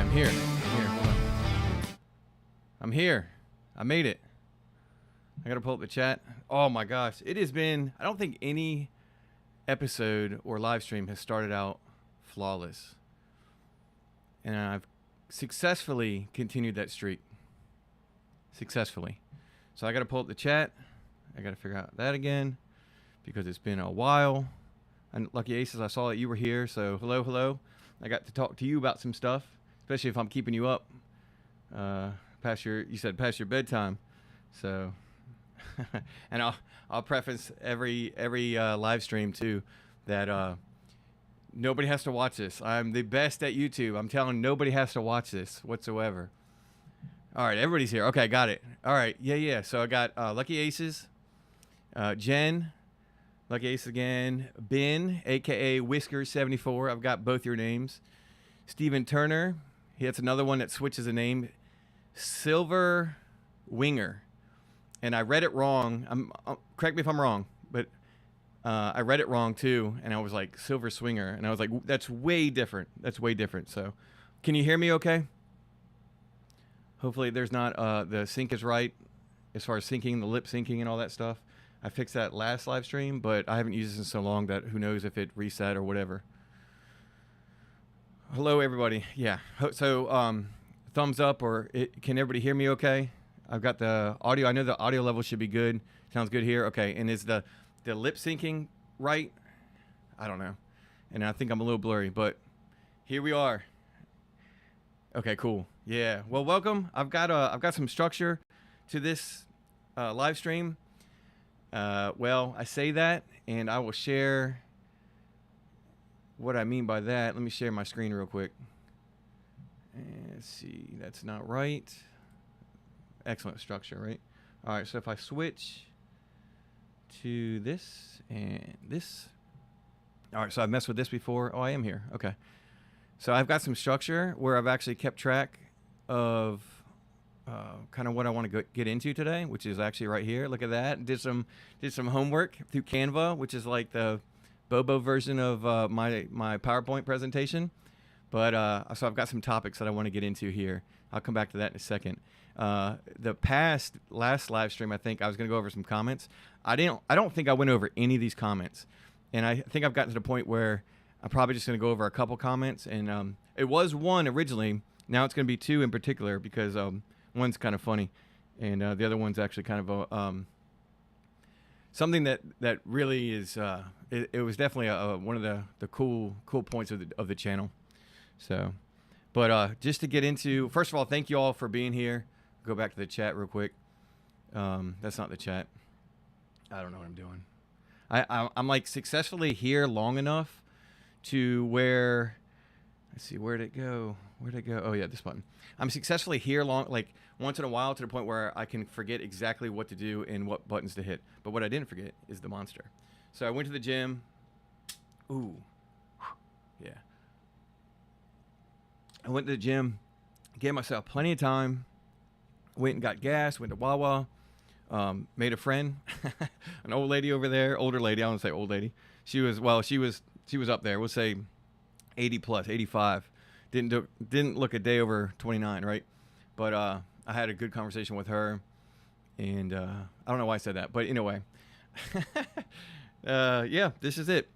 I'm here. Hold on. I'm here. I made it. I gotta pull up the chat. Oh my gosh. It has been, I don't think any episode or live stream has started out flawless. And I've successfully continued that streak. Successfully. So I gotta pull up the chat. I gotta figure out that again because it's been a while. And Lucky Aces, I saw that you were here, so hello. I got to talk to you about some stuff, especially if I'm keeping you up past your bedtime. So, and I'll preface every live stream too that nobody has to watch this. I'm the best at YouTube. I'm telling nobody has to watch this whatsoever. All right, everybody's here. Okay, got it. All right, yeah. So I got Lucky Aces, Jen. Lucky Ace again. Ben, a.k.a. Whiskers74. I've got both your names. Steven Turner. That's another one that switches a name. Silver Winger. And I read it wrong. Correct me if I'm wrong, but I read it wrong too. And I was like, Silver Swinger. And I was like, that's way different. So can you hear me okay? Hopefully there's not, the sync is right as far as syncing, the lip syncing and all that stuff. I fixed that last live stream, but I haven't used this in so long that who knows if it reset or whatever. Hello, everybody. Yeah. So, thumbs up or can everybody hear me okay? I've got the audio. I know the audio level should be good. Sounds good here. Okay. And is the lip syncing right? I don't know. And I think I'm a little blurry, but here we are. Okay, cool. Yeah. Well, welcome. I've got some structure to this live stream. Well, I say that, and I will share what I mean by that. Let me share my screen real quick. And let's see, that's not right. Excellent structure, right? All right, so if I switch to this and this. All right, so I've messed with this before. Oh, I am here. Okay. So I've got some structure where I've actually kept track of kind of what I want to get into today, which is actually right here. Look at that. Did some homework through Canva, which is like the Bobo version of my PowerPoint presentation. But so I've got some topics that I want to get into here. I'll come back to that in a second. The last live stream, I think I was going to go over some comments. I don't think I went over any of these comments, and I think I've gotten to the point where I'm probably just going to go over a couple comments. And it was one originally. Now it's going to be two in particular because one's kind of funny, and the other one's actually kind of something that really is. It was definitely one of the cool points of the channel. So, but just to get into, first of all, thank you all for being here. Go back to the chat real quick. That's not the chat. I don't know what I'm doing. I'm like successfully here long enough to where. Let's see, where'd it go? Oh yeah, this button. I'm successfully here like once in a while to the point where I can forget exactly what to do and what buttons to hit. But what I didn't forget is the monster. So I went to the gym. Ooh, yeah. I went to the gym, gave myself plenty of time. Went and got gas. Went to Wawa. Made a friend, an old lady over there. Older lady. I don't want to say old lady. She was up there. We'll say 80 plus, 85. Didn't look a day over 29, right? But I had a good conversation with her, and I don't know why I said that, but anyway, yeah, this is it.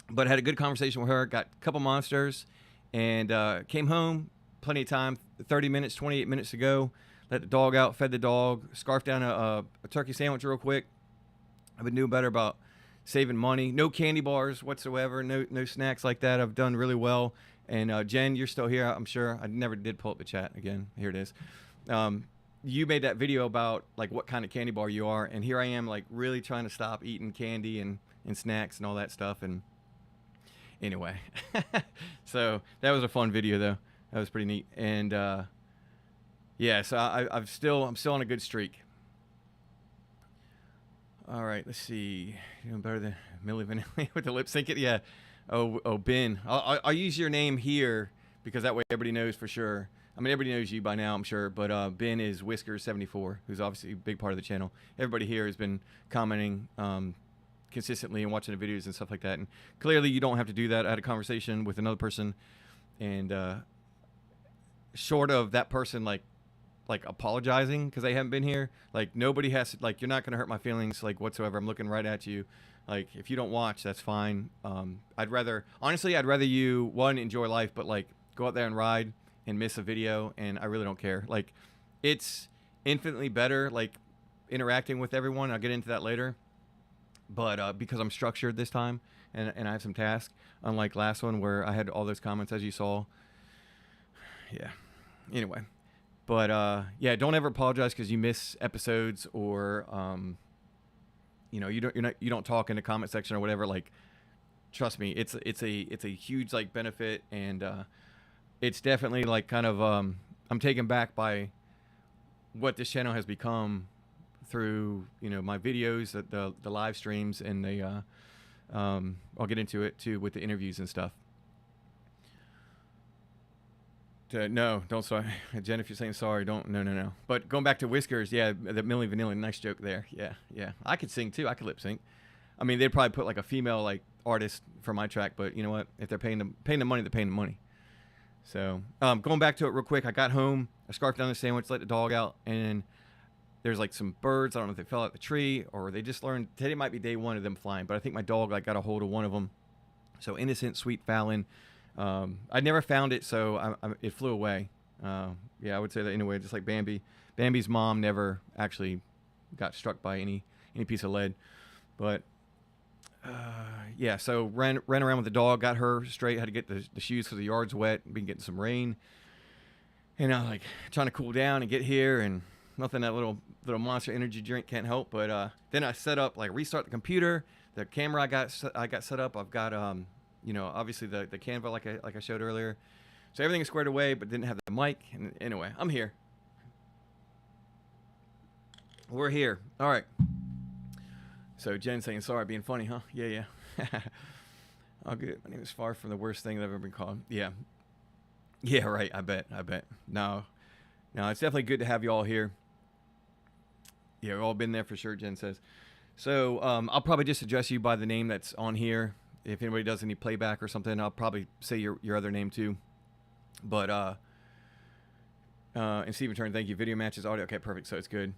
But I had a good conversation with her, got a couple monsters, and came home, plenty of time, 30 minutes, 28 minutes to go. Let the dog out, fed the dog, scarfed down a turkey sandwich real quick. I've been doing better about saving money. No candy bars whatsoever. No snacks like that. I've done really well. And Jen, you're still here, I'm sure. I never did pull up the chat again. Here it is. You made that video about like what kind of candy bar you are, and here I am like really trying to stop eating candy and snacks and all that stuff. And anyway, so that was a fun video though. That was pretty neat. And yeah, so I'm still on a good streak. All right, let's see. Doing better than Milli Vanilli with the lip sync it. Yeah. Oh, Ben. I'll use your name here because that way everybody knows for sure. I mean, everybody knows you by now, I'm sure. But Ben is Whiskers74, who's obviously a big part of the channel. Everybody here has been commenting consistently and watching the videos and stuff like that. And clearly, you don't have to do that. I had a conversation with another person, and short of that person like apologizing because they haven't been here. Like nobody has to, like, you're not gonna hurt my feelings like whatsoever. I'm looking right at you. Like if you don't watch, that's fine. I'd rather you one enjoy life, but like go out there and ride and miss a video, and I really don't care. Like it's infinitely better like interacting with everyone. I'll get into that later, but because I'm structured this time and I have some tasks, unlike last one where I had all those comments as you saw. Yeah. Anyway. But yeah, don't ever apologize because you miss episodes or you don't talk in the comment section or whatever. Like, trust me, it's a huge like benefit, and it's definitely like kind of I'm taken back by what this channel has become through my videos, the live streams, and the I'll get into it too with the interviews and stuff. No, don't sorry. Jen, if you're saying sorry, don't. No. But going back to Whiskers, yeah, the Milli Vanilli, nice joke there. Yeah. I could sing too. I could lip sync. I mean, they'd probably put like a female like artist for my track, but you know what? If they're paying the money, they're paying the money. So going back to it real quick, I got home, I scarfed down the sandwich, let the dog out, and there's like some birds. I don't know if they fell out the tree or they just learned. Today might be day one of them flying, but I think my dog like got a hold of one of them. So innocent, sweet Fallon. I never found it, so it flew away. Yeah, I would say that anyway, just like Bambi. Bambi's mom never actually got struck by any piece of lead. But, yeah, so ran around with the dog, got her straight, had to get the shoes because the yard's wet, been getting some rain. And I was like trying to cool down and get here, and nothing that little Monster energy drink can't help. But then I set up, like restart the computer, the camera I got set up. I've got obviously the Canva like I showed earlier. So everything is squared away, but didn't have the mic. And anyway, I'm here. We're here. All right. So Jen saying sorry, being funny, huh? Yeah. All good. My name is far from the worst thing that I've ever been called. Yeah, right. I bet. No, it's definitely good to have you all here. Yeah, we've all been there for sure, Jen says. So I'll probably just address you by the name that's on here. If anybody does any playback or something, I'll probably say your other name too. But and Steven Turn, thank you. Video matches audio. Okay, perfect. So it's good.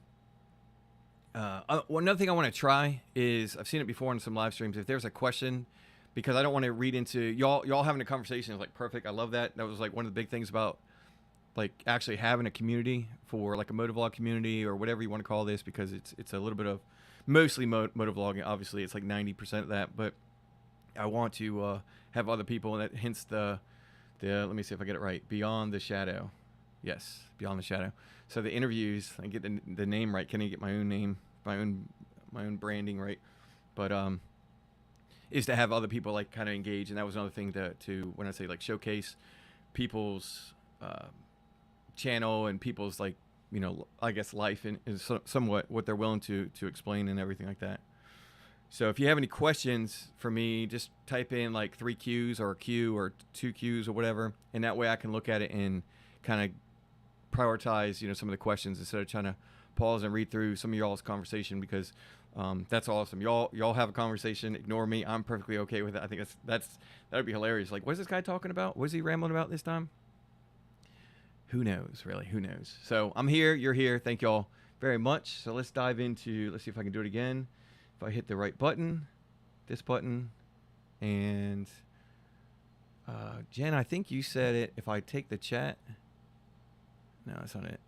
Another thing I want to try is, I've seen it before in some live streams. If there's a question, because I don't want to read into y'all having a conversation is like perfect. I love that. That was like one of the big things about like actually having a community for like a motovlog community or whatever you want to call this, because it's a little bit of mostly motovlogging. Obviously, it's like 90% of that, but I want to have other people, and that hence the let me see if I get it right. Beyond the Shadow. Yes, Beyond the Shadow. So the interviews, I get the name right. Can I get my own name, my own branding right? But is to have other people like kind of engage, and that was another thing to when I say like showcase people's channel and people's like I guess life and is somewhat what they're willing to explain and everything like that. So if you have any questions for me, just type in like 3 Qs or a Q or 2 Qs or whatever, and that way I can look at it and kind of prioritize some of the questions instead of trying to pause and read through some of y'all's conversation, because that's awesome. Y'all have a conversation, ignore me. I'm perfectly okay with it. I think that would be hilarious. Like, what is this guy talking about? What is he rambling about this time? Who knows, really? Who knows? So I'm here. You're here. Thank y'all very much. So let's dive into. Let's see if I can do it again. If I hit the right button, this button, and Jen, I think you said it. If I take the chat, no, that's not it.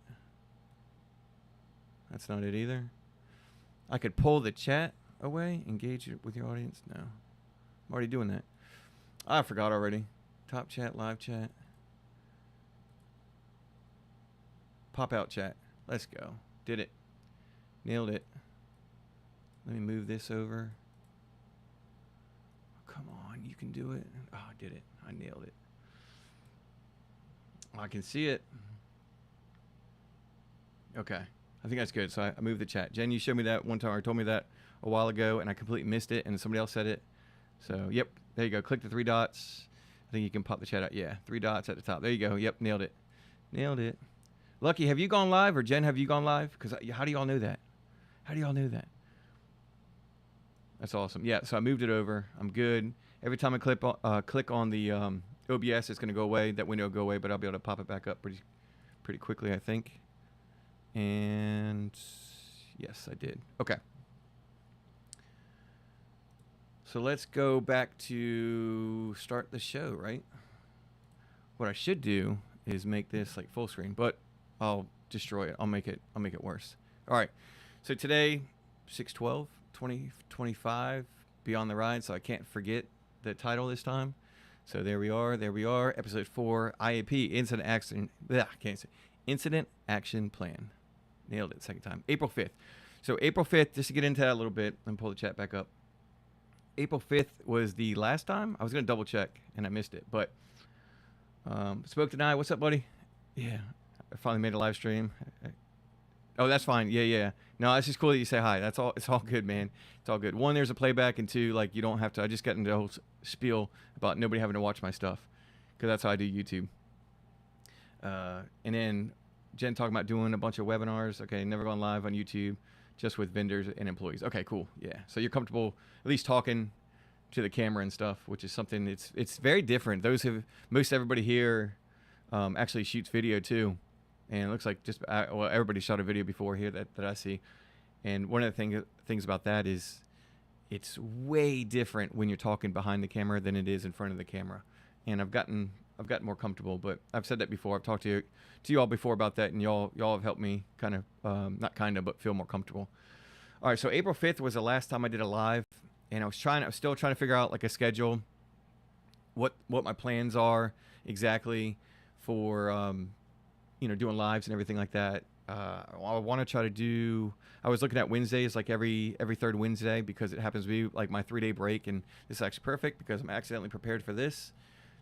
That's not it either. I could pull the chat away, engage with your audience. No, I'm already doing that. I forgot already. Top chat, live chat, pop out chat. Let's go. Did it. Nailed it. Let me move this over. Oh, come on, you can do it. Oh, I did it. I nailed it. I can see it. Okay. I think that's good. So I moved the chat. Jen, you showed me that one time, or told me that a while ago, and I completely missed it, and somebody else said it. So, yep. There you go. Click the 3 dots. I think you can pop the chat out. Yeah, 3 dots at the top. There you go. Yep, nailed it. Nailed it. Lucky, have you gone live? Or Jen, have you gone live? Because how do y'all know that? How do y'all know that? That's awesome. Yeah, so I moved it over. I'm good. Every time I click on the OBS, it's going to go away. That window will go away, but I'll be able to pop it back up pretty quickly, I think. And yes, I did. Okay. So let's go back to start the show, right? What I should do is make this like full screen, but I'll destroy it. I'll make it worse. All right. So today, 6/12/2025, Beyond the Ride. So I can't forget the title this time. So there we are. Episode 4, IAP, Incident Action Plan. Nailed it second time. April 5th. So April 5th, just to get into that a little bit, and pull the chat back up. April 5th was the last time. I was going to double check, and I missed it. But Spoke Deny, what's up, buddy? Yeah, I finally made a live stream. Oh, that's fine. Yeah. No, it's just cool that you say hi. That's all. It's all good, man. It's all good. One, there's a playback, and two, like, you don't have to. I just got into the whole spiel about nobody having to watch my stuff, because that's how I do YouTube. And then Jen talking about doing a bunch of webinars. Okay, never gone live on YouTube, just with vendors and employees. Okay, cool. Yeah. So you're comfortable at least talking to the camera and stuff, which is something it's very different. Most everybody here actually shoots video too. And it looks like everybody shot a video before here that I see. And one of the things about that is it's way different when you're talking behind the camera than it is in front of the camera. And I've gotten more comfortable, but I've said that before. I've talked to you all before about that, and y'all have helped me but feel more comfortable. All right, so April 5th was the last time I did a live, and I was still trying to figure out like a schedule, what my plans are exactly for doing lives and everything like that. I want to try to do. I was looking at Wednesdays, like every third Wednesday, because it happens to be like my 3-day break, and this is actually perfect because I'm accidentally prepared for this.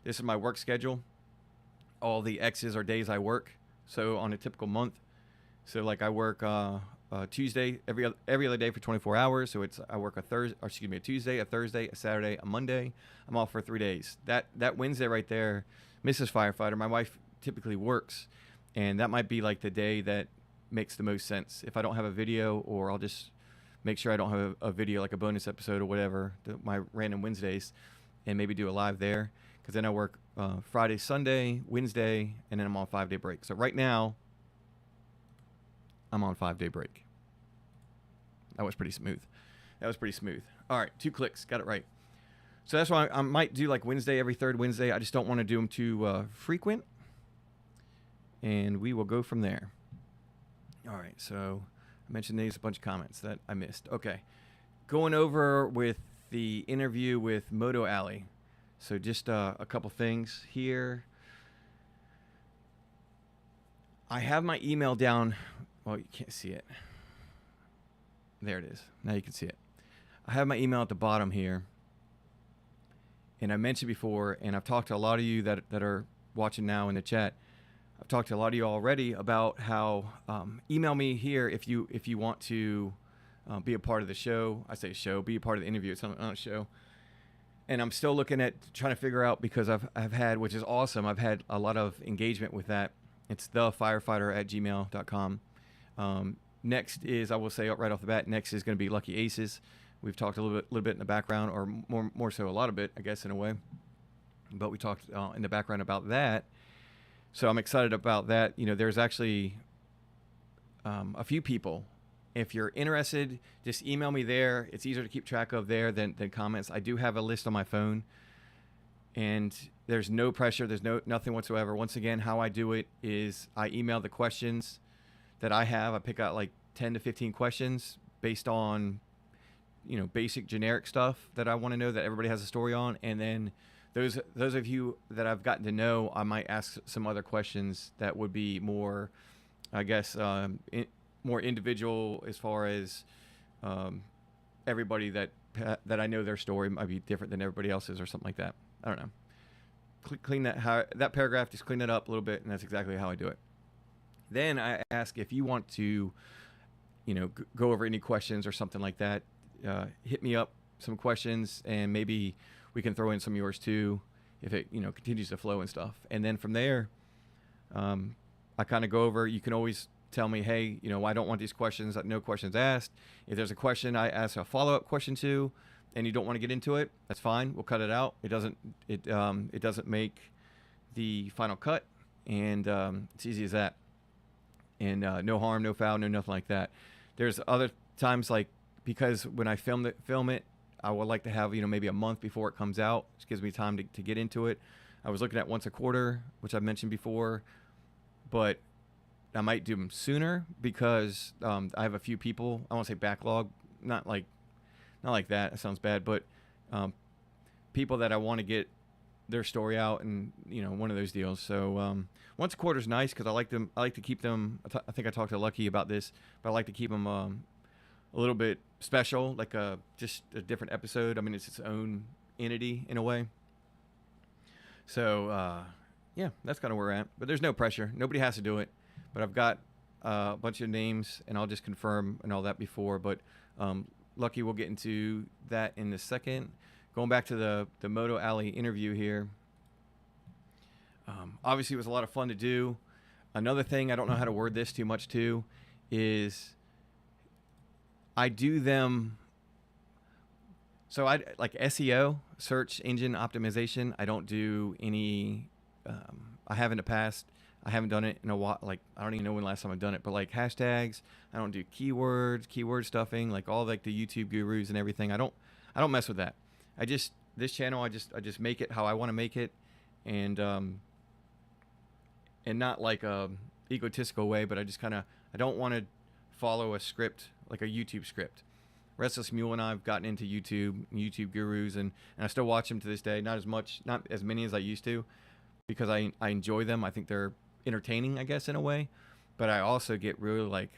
This is my work schedule. All the X's are days I work. So on a typical month, so like I work Tuesday every other day for 24 hours. So I work a Tuesday, a Thursday, a Saturday, a Monday. I'm off for 3 days. That Wednesday right there, Mrs. Firefighter, my wife typically works. And that might be like the day that makes the most sense. If I don't have a video, or I'll just make sure I don't have a video, like a bonus episode or whatever, my random Wednesdays, and maybe do a live there. Because then I work Friday, Sunday, Wednesday, and then I'm on a 5-day break. So right now, I'm on a 5-day break. That was pretty smooth. All right, 2 clicks. Got it right. So that's why I might do like Wednesday, every third Wednesday. I just don't want to do them too frequent. And we will go from there. All right, so I mentioned there's a bunch of comments that I missed. Okay, going over with the interview with MotoAlley. So just a couple things here. I have my email down. Well, you can't see it. There it is. Now you can see it. I have my email at the bottom here. And I mentioned before, and I've talked to a lot of you that are watching now in the chat. I've talked to a lot of you already about how email me here if you want to be a part of the show. I say show, be a part of the interview. It's not a show. And I'm still looking at trying to figure out, because I've had, which is awesome, I've had a lot of engagement with that. It's thefirefighter@gmail.com. Next is, I will say right off the bat, next is going to be Lucky Aces. We've talked a little bit in the background, or more so a lot of it, I guess, in a way. But we talked in the background about that. So I'm excited about that. There's actually a few people. If you're interested, just email me there. It's easier to keep track of there than comments. I do have a list on my phone, and there's no pressure. There's nothing whatsoever. Once again, how I do it is I email the questions that I have. I pick out like 10 to 15 questions based on, basic generic stuff that I want to know that everybody has a story on, and then those of you that I've gotten to know, I might ask some other questions that would be more, I guess, more individual, as far as everybody that I know their story might be different than everybody else's or something like that. I don't know. Clean that paragraph, just clean it up a little bit, and that's exactly how I do it. Then I ask if you want to, go over any questions or something like that. Hit me up some questions, and maybe we can throw in some of yours too, if it continues to flow and stuff. And then from there, I kind of go over. You can always tell me, hey, I don't want these questions. No questions asked. If there's a question I ask a follow-up question to, and you don't want to get into it, that's fine. We'll cut it out. It doesn't make the final cut, and it's easy as that. and no harm, no foul, no nothing like that. There's other times, like, because when I film it, I would like to have, maybe a month before it comes out. Which gives me time to get into it. I was looking at once a quarter, which I've mentioned before, but I might do them sooner because I have a few people. I want to say backlog, not like that. That sounds bad, but people that I want to get their story out, and one of those deals. So once a quarter is nice because I like them. I like to keep them. I think I talked to Lucky about this, but I like to keep them a little bit special, like just a different episode. I mean, it's its own entity in a way. So yeah, that's kind of where we're at. But there's no pressure. Nobody has to do it. But I've got a bunch of names, and I'll just confirm and all that before. But Lucky, we'll get into that in a second. Going back to the MotoAlley interview here. Obviously, it was a lot of fun to do. Another thing, I don't know how to word this too much too, is I do them. So I like SEO, search engine optimization. I don't do any. I have in the past. I haven't done it in a while. Like, I don't even know when last time I've done it. But like hashtags, I don't do keywords, keyword stuffing, like all like the YouTube gurus and everything. I don't mess with that. This channel, I just make it how I want to make it, and not like a egotistical way, but I don't want to follow a script, like a YouTube script. Restless Mule and I have gotten into YouTube gurus, and I still watch them to this day. Not as many as I used to, because I enjoy them. I think they're entertaining, I guess, in a way, but I also get really like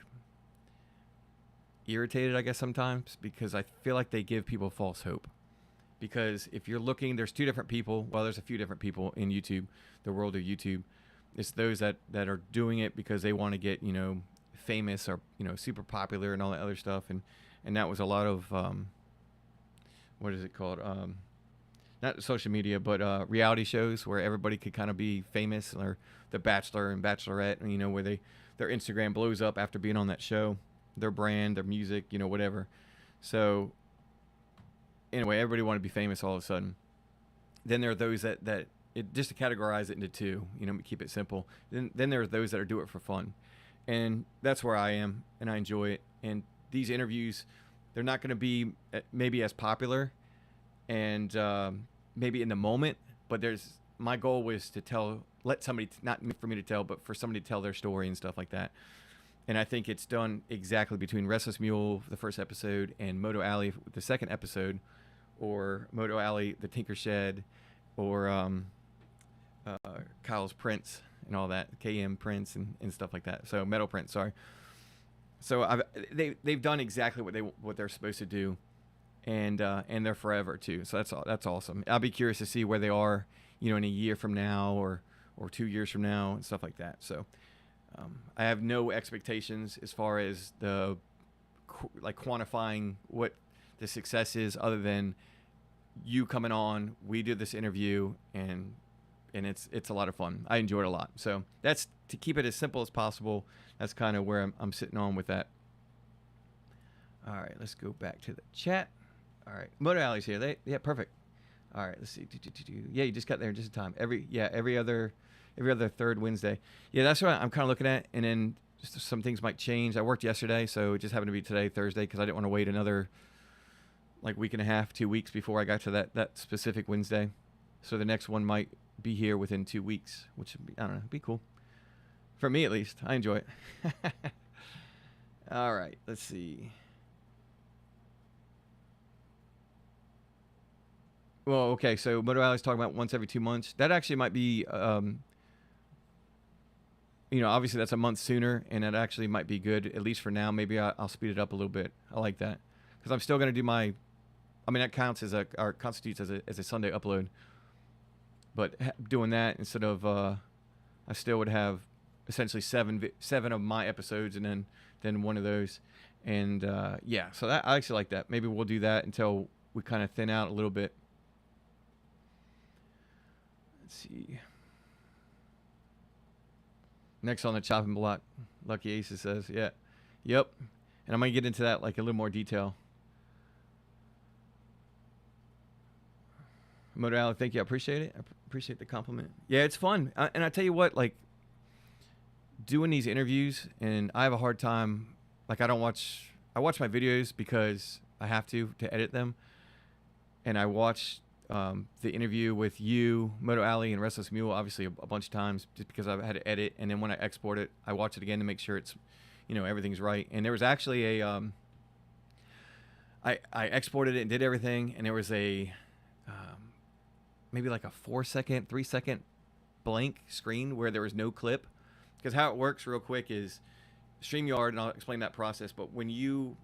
irritated, I guess, sometimes, because I feel like they give people false hope. Because if you're looking, there's two different people. Well, there's a few different people in YouTube, the world of YouTube. It's those that are doing it because they want to get, famous or, super popular and all that other stuff. And that was a lot of, what is it called? Not social media, but reality shows where everybody could kind of be famous, or The Bachelor and Bachelorette, and, where their Instagram blows up after being on that show, their brand, their music, whatever. So anyway, everybody want to be famous all of a sudden. Then there are those that just to categorize it into two, keep it simple. Then there are those that do it for fun. And that's where I am, and I enjoy it. And these interviews, they're not going to be maybe as popular and maybe in the moment, but my goal was to let somebody, not for me to tell, but for somebody to tell their story and stuff like that. And I think it's done exactly between Restless Mule, the first episode, and MotoAlley, the second episode, or MotoAlley, the Tinker Shed, or Kyle's Prince and all that, KM Prince and stuff like that. So Metal Prince, sorry. So they've done exactly what they're supposed to do, and they're forever too. So that's awesome. I'll be curious to see where they are, in a year from now or 2 years from now and stuff like that. So I have no expectations as far as the quantifying what the success is, other than you coming on. We did this interview, and it's a lot of fun. I enjoyed it a lot. So that's to keep it as simple as possible. That's kind of where I'm sitting on with that. All right, let's go back to the chat. All right, MotoAlley's here. Yeah, perfect. All right, let's see. Yeah, you just got there in just in time. Every other third Wednesday. Yeah, that's what I'm kind of looking at. And then just some things might change. I worked yesterday, so it just happened to be today, Thursday, because I didn't want to wait another week and a half, 2 weeks before I got to that specific Wednesday. So the next one might be here within 2 weeks, which would be, I don't know, be cool. For me, at least. I enjoy it. All right, let's see. Well, okay, so MotoAlley's talking about once every 2 months. That actually might be, obviously that's a month sooner, and that actually might be good, at least for now. Maybe I'll speed it up a little bit. I like that. Because I'm still going to do that counts as constitutes as a Sunday upload. But doing that instead of, I still would have essentially seven of my episodes, and then one of those. And, yeah, so I actually like that. Maybe we'll do that until we kind of thin out a little bit. Let's see. Next on the chopping block, Lucky Aces says, yeah. Yep. And I'm going to get into that a little more detail. MotoAlley, thank you. I appreciate it. I appreciate the compliment. Yeah, it's fun. And I tell you what, doing these interviews, and I have a hard time. Like I watch my videos because I have to edit them, and I watched the interview with you, MotoAlley, and Restless Mule obviously a bunch of times just because I've had to edit, and then when I export it, I watch it again to make sure it's, everything's right. And there was actually a I exported it and did everything, and there was a maybe like a 4-second, 3-second blank screen where there was no clip. Because how it works real quick is StreamYard, and I'll explain that process, but when you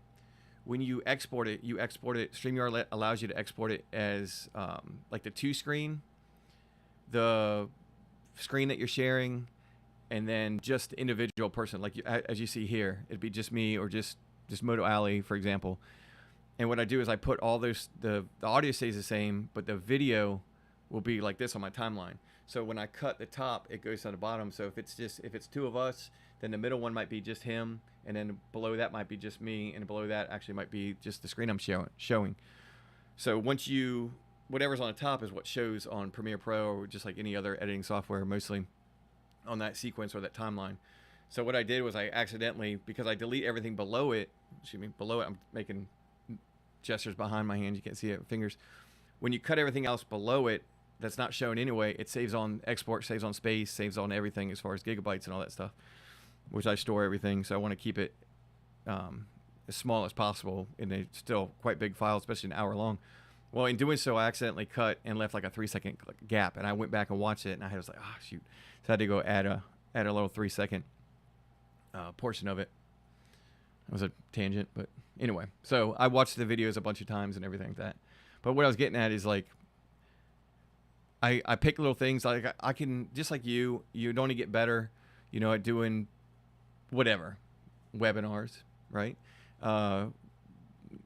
export it, StreamYard allows you to export it as like the 2-screen, the screen that you're sharing, and then just the individual person. Like as you see here, it'd be just me or just MotoAlley, for example. And what I do is I put all those, the audio stays the same, but the video will be like this on my timeline. So when I cut the top, it goes to the bottom. So if it's 2 of us, then the middle one might be just him, and then below that might be just me, and below that actually might be just the screen I'm showing. So once whatever's on the top is what shows on Premiere Pro or just like any other editing software, mostly on that sequence or that timeline. So what I did was I accidentally, because I delete everything below it, I'm making gestures behind my hand, you can't see it, fingers. When you cut everything else below it that's not shown anyway, it saves on export, saves on space, saves on everything as far as gigabytes and all that stuff, which I store everything. So I want to keep it as small as possible in a still quite big file, especially an hour long. Well, in doing so, I accidentally cut and left like a 3-second gap, and I went back and watched it, and I was like, oh shoot. So I had to go add a little 3-second portion of it. It was a tangent, but anyway. So I watched the videos a bunch of times and everything like that. But what I was getting at is like, I pick little things. Like I can, just like you only get better, at doing whatever, webinars, right?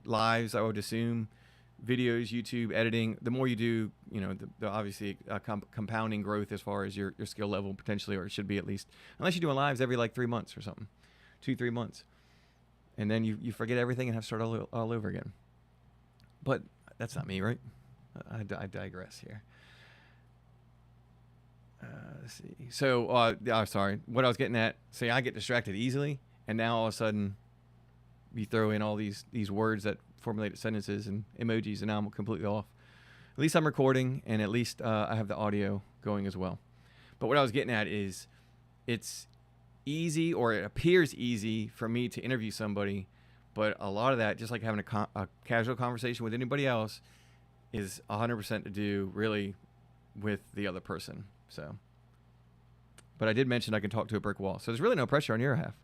Lives, I would assume, videos, YouTube, editing. The more you do, the obviously compounding growth as far as your skill level potentially, or it should be at least, unless you're doing lives every like 3 months or something, 2-3 months. And then you forget everything and have to start all over again. But that's not me, right? I digress here. Let's see. So, sorry. What I was getting at, say I get distracted easily, and now all of a sudden you throw in all these words that formulated sentences and emojis, and now I'm completely off. At least I'm recording, and at least I have the audio going as well. But what I was getting at is it's easy, or it appears easy for me to interview somebody, but a lot of that, just like having a casual conversation with anybody else, is 100% to do really with the other person. So, but I did mention I can talk to a brick wall, so there's really no pressure on your half.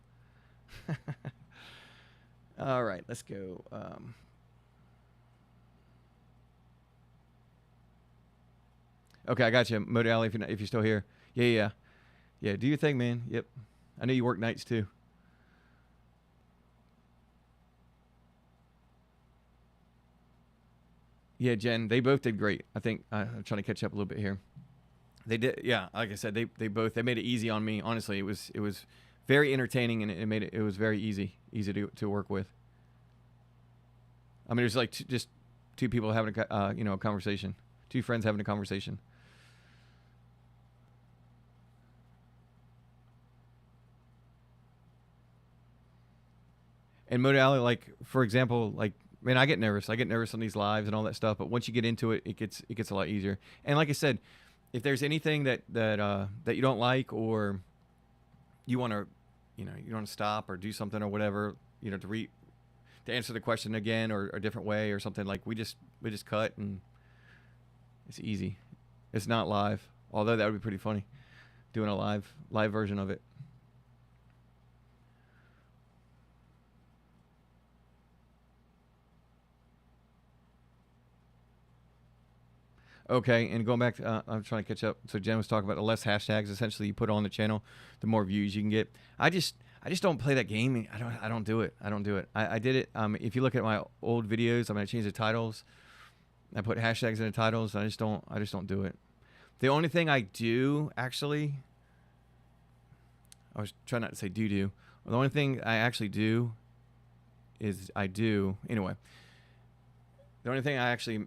All right, let's go. Okay, I got you, MotoAlley, if you're still here. Yeah. Do your thing, man. Yep. I know you work nights too. Yeah, Jen, they both did great. I think I'm trying to catch up a little bit here. They did, yeah. Like I said, they made it easy on me. Honestly, it was very entertaining, and it was very easy to work with. I mean, it was like just 2 people having a conversation, 2 friends having a conversation. And MotoAlley, like for example, like, man, I get nervous. I get nervous on these lives and all that stuff. But once you get into it, it gets a lot easier. And like I said, if there's anything that you don't like, or you want to stop or do something or whatever, to answer the question again or a different way or something, like we just cut, and it's easy. It's not live, although that would be pretty funny, doing a live version of it. Okay, and going back to, I'm trying to catch up. So Jen was talking about the less hashtags, essentially, you put on the channel, the more views you can get. I just don't play that game. I don't do it. I did it. If you look at my old videos, I changed the titles. I put hashtags in the titles. I just don't do it. The only thing I do, actually, I was trying not to say do. The only thing I actually do is anyway. The only thing I actually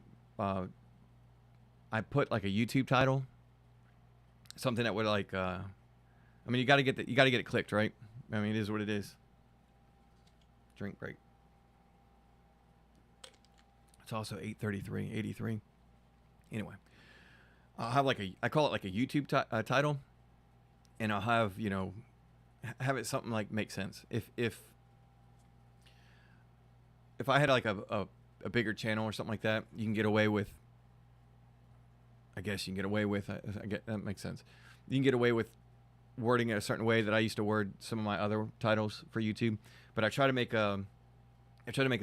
I put like a YouTube title, something that would like I mean, you got to get it clicked, right? I mean, it is what it is. Drink break. It's also 8:33, 83. Anyway, I'll have I call it like a YouTube title, and I'll have, have it something like make sense. If I had like a bigger channel or something like that, you can get away with. I guess you can get away with. I get that makes sense. You can get away with wording it a certain way that I used to word some of my other titles for YouTube, but I try to make a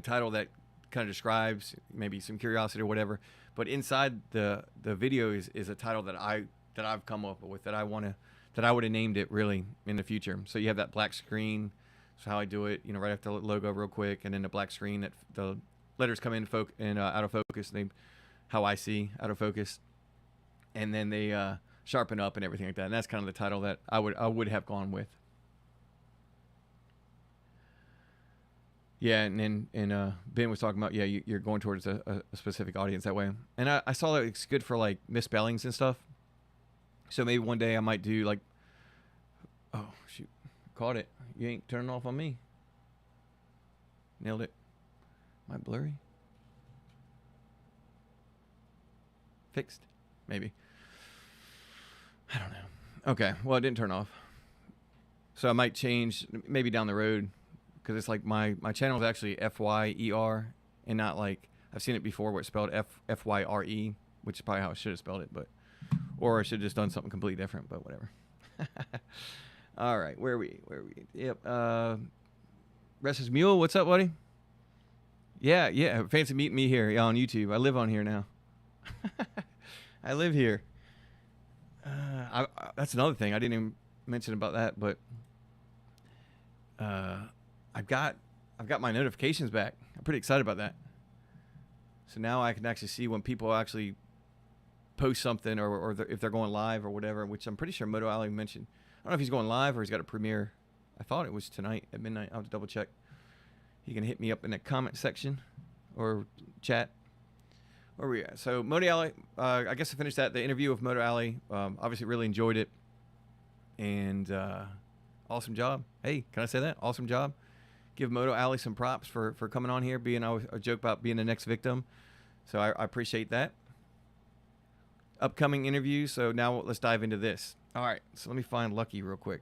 title that kind of describes maybe some curiosity or whatever, but inside the video is a title that I've come up with that I would have named it really in the future. So you have that black screen. So how I do it, right after the logo real quick, and then the black screen that the letters come in out of focus. How I see out of focus, and then they sharpen up and everything like that. And that's kind of the title that I would have gone with. Yeah, and Ben was talking about, you're going towards a specific audience that way. And I saw that it's good for like misspellings and stuff. So maybe one day I might do like, oh shoot, caught it. You ain't turning off on me. Nailed it. Am I blurry? Fixed? Maybe. I don't know. Okay, well it didn't turn off. So I might change maybe down the road. Because it's like my channel is actually FYER and not like I've seen it before where it's spelled FYRE, which is probably how I should have spelled it, or I should have just done something completely different, but whatever. All right, where are we? Yep. Restless Mule, what's up, buddy? Yeah. Fancy meeting me here on YouTube. I live on here now. I live here. That's another thing I didn't even mention about that, but I've got my notifications back. I'm pretty excited about that. So now I can actually see when people actually post something or if they're going live or whatever, which I'm pretty sure MotoAlley mentioned. I don't know if he's going live or he's got a premiere. I thought it was tonight at midnight. I'll have to double check. You can hit me up in the comment section or chat. Where are we at? So MotoAlley, I guess I finished the interview with MotoAlley. Obviously really enjoyed it. And awesome job. Hey, can I say that? Awesome job. Give MotoAlley some props for coming on here, being a joke about being the next victim. So I appreciate that. Upcoming interviews. So now let's dive into this. All right. So let me find Lucky real quick.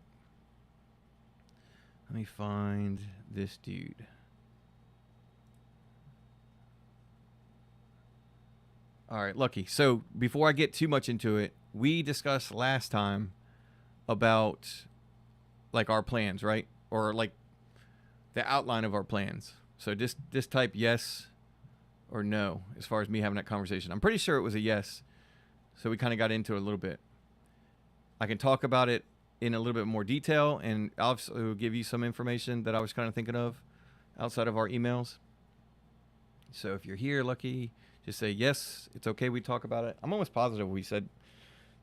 Let me find this dude. All right, Lucky. So before I get too much into it, we discussed last time about like our plans, right? Or like the outline of our plans. So just type yes or no as far as me having that conversation. I'm pretty sure it was a yes. So we kind of got into it a little bit. I can talk about it in a little bit more detail, and I'll also give you some information that I was kind of thinking of outside of our emails. So if you're here, Lucky, just say yes, it's okay, we talk about it. I'm almost positive you said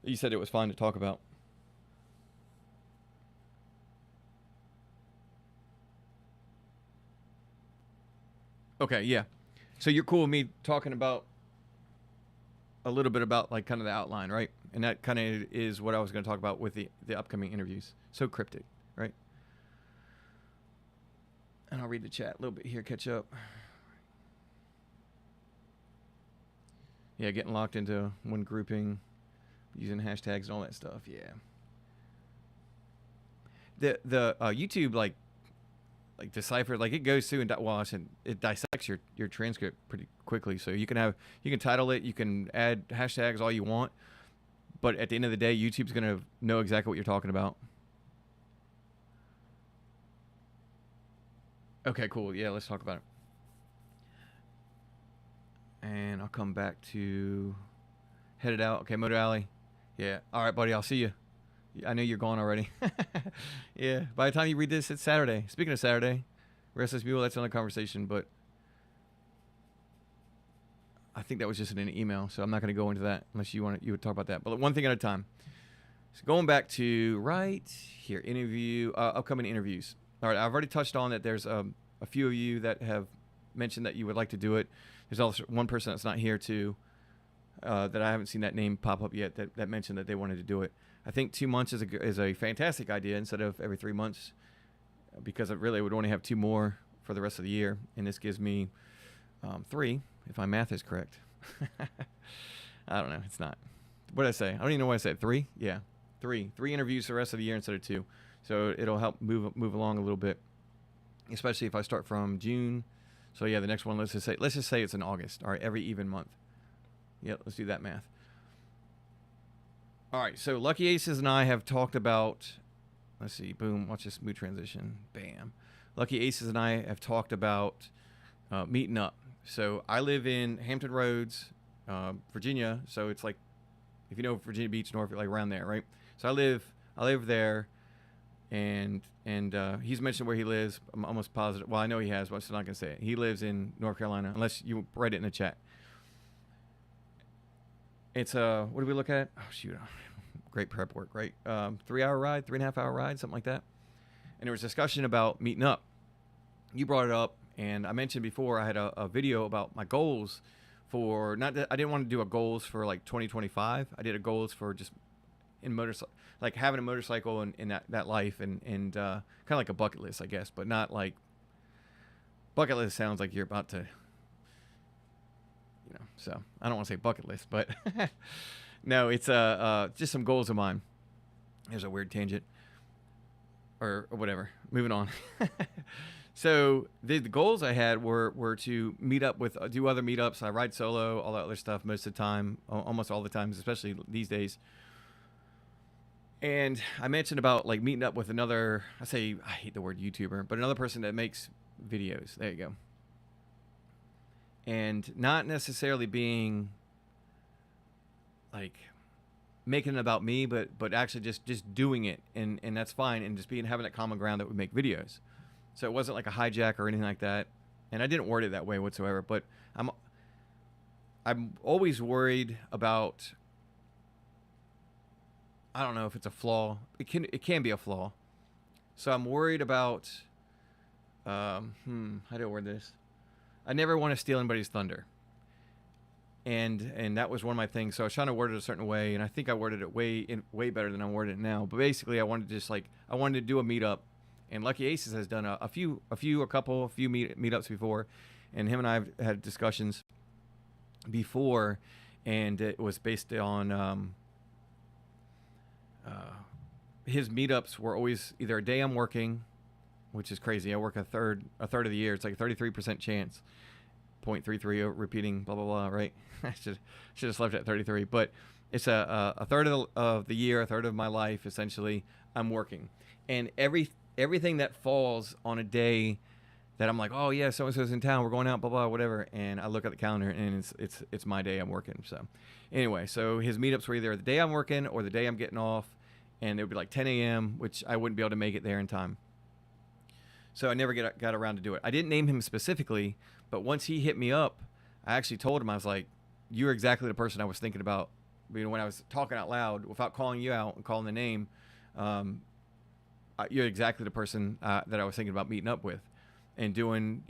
it was fine to talk about. Okay, yeah. So you're cool with me talking about a little bit about like kind of the outline, right? And that kind of is what I was going to talk about with the upcoming interviews. So cryptic, right? And I'll read the chat a little bit here, catch up. Yeah, getting locked into one grouping, using hashtags and all that stuff. Yeah. The YouTube like decipher, like it goes through and it dissects your transcript pretty quickly. So you can title it, you can add hashtags all you want, but at the end of the day, YouTube's gonna know exactly what you're talking about. Okay, cool. Yeah, let's talk about it. And I'll come back to headed out. Okay, MotoAlley. Yeah. All right, buddy. I'll see you. I know you're gone already. Yeah. By the time you read this, it's Saturday. Speaking of Saturday, Restless Mule, that's another conversation, but I think that was just in an email, so I'm not going to go into that unless you would talk about that. But one thing at a time. So going back to right here, upcoming interviews. All right, I've already touched on that there's a few of you that have mentioned that you would like to do it. There's also one person that's not here too. that I haven't seen that name pop up yet that mentioned that they wanted to do it. I think 2 months is a fantastic idea instead of every 3 months, because it really would only have 2 more for the rest of the year, and this gives me 3 if my math is correct. I don't know. It's not. What did I say? I don't even know what I said. 3? Yeah, 3 interviews for the rest of the year instead of 2. So it'll help move along a little bit, especially if I start from June. So yeah, the next one, let's just say it's in August. All right, every even month. Yep, let's do that math. All right, so Lucky Aces and I have talked about, let's see, boom, watch this smooth transition, bam. Lucky Aces and I have talked about meeting up. So I live in Hampton Roads, Virginia. So it's like, if you know Virginia Beach, Norfolk, like around there, right? So I live there, and he's mentioned where he lives. I'm almost positive. Well, I know he has, but I'm still not gonna say it. He lives in North Carolina, unless you write it in the chat. It's what did we look at? Oh shoot, great prep work, right? 3-hour ride, 3.5-hour ride, something like that. And there was discussion about meeting up. You brought it up, and I mentioned before I had a video about my goals for, not that I didn't want to do a goals for like 2025. I did a goals for just in motorcycle, like having a motorcycle in that life, and kind of like a bucket list, I guess, but not like, bucket list sounds like you're about to, so I don't want to say bucket list, but no, it's just some goals of mine. There's a weird tangent or whatever. Moving on. So the goals I had were to meet up with, do other meetups. I ride solo, all that other stuff most of the time, almost all the times, especially these days. And I mentioned about like meeting up with another, I hate the word YouTuber, but another person that makes videos. There you go. And not necessarily being like making it about me, but actually just doing it, and that's fine, and just having that common ground that we make videos. So it wasn't like a hijack or anything like that, and I didn't word it that way whatsoever. But I'm always worried about, I don't know if it's a flaw. It can be a flaw. So I'm worried about how do I word this? I never want to steal anybody's thunder. And that was one of my things. So I was trying to word it a certain way, and I think I worded it way better than I worded it now. But basically, I wanted to do a meetup, and Lucky Aces has done a few meetups before, and him and I have had discussions before, and it was based on his meetups were always either a day I'm working, which is crazy. I work a third of the year. It's like a 33% chance. 0.33 repeating, blah blah blah. Right? I should have left it at 33. But it's a third of the year, a third of my life, essentially. I'm working, and everything that falls on a day that I'm like, oh yeah, so and so's in town, we're going out, blah blah, whatever. And I look at the calendar, and it's my day I'm working. So anyway, so his meetups were either the day I'm working or the day I'm getting off, and it would be like 10 a.m., which I wouldn't be able to make it there in time. So I never got around to do it. I didn't name him specifically, but once he hit me up, I actually told him, I was like, you're exactly the person I was thinking about. When I was talking out loud, without calling you out and calling the name, you're exactly the person that I was thinking about meeting up with and doing,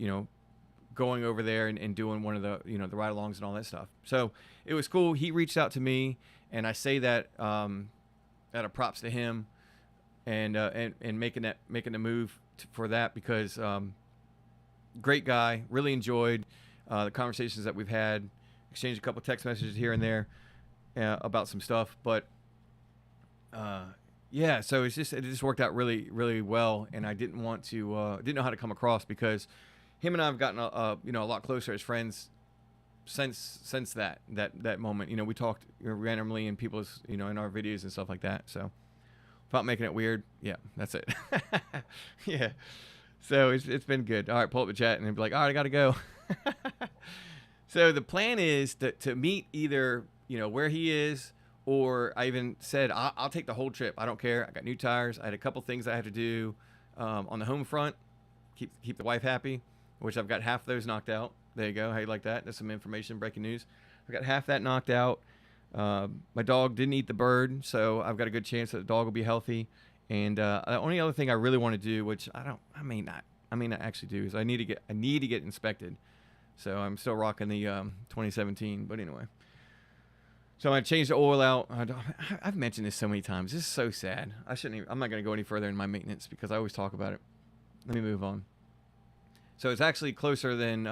going over there and doing one of the, the ride-alongs and all that stuff. So it was cool. He reached out to me, and I say that out of props to him and making the move for that, because great guy, really enjoyed the conversations that we've had, exchanged a couple text messages here and there about some stuff, but yeah, so it just worked out really, really well, and I didn't know how to come across, because him and I have gotten a lot closer as friends since that moment. We talked randomly in people's in our videos and stuff like that. So without making it weird, yeah, that's it. Yeah. So it's been good. All right, pull up the chat and then be like, all right, I got to go. So the plan is to meet either, where he is, or I even said, I'll take the whole trip. I don't care. I got new tires. I had a couple things I had to do on the home front. Keep the wife happy, which I've got half of those knocked out. There you go. How you like that? That's some information, breaking news. I got half that knocked out. My dog didn't eat the bird, so I've got a good chance that the dog will be healthy. And the only other thing I really want to do, which I may not actually do, is I need to get inspected. So I'm still rocking the 2017. But anyway, So I'm gonna change the oil out. I've mentioned this so many times. This is so sad. I'm not gonna go any further in my maintenance because I always talk about it. Let me move on. So it's actually closer than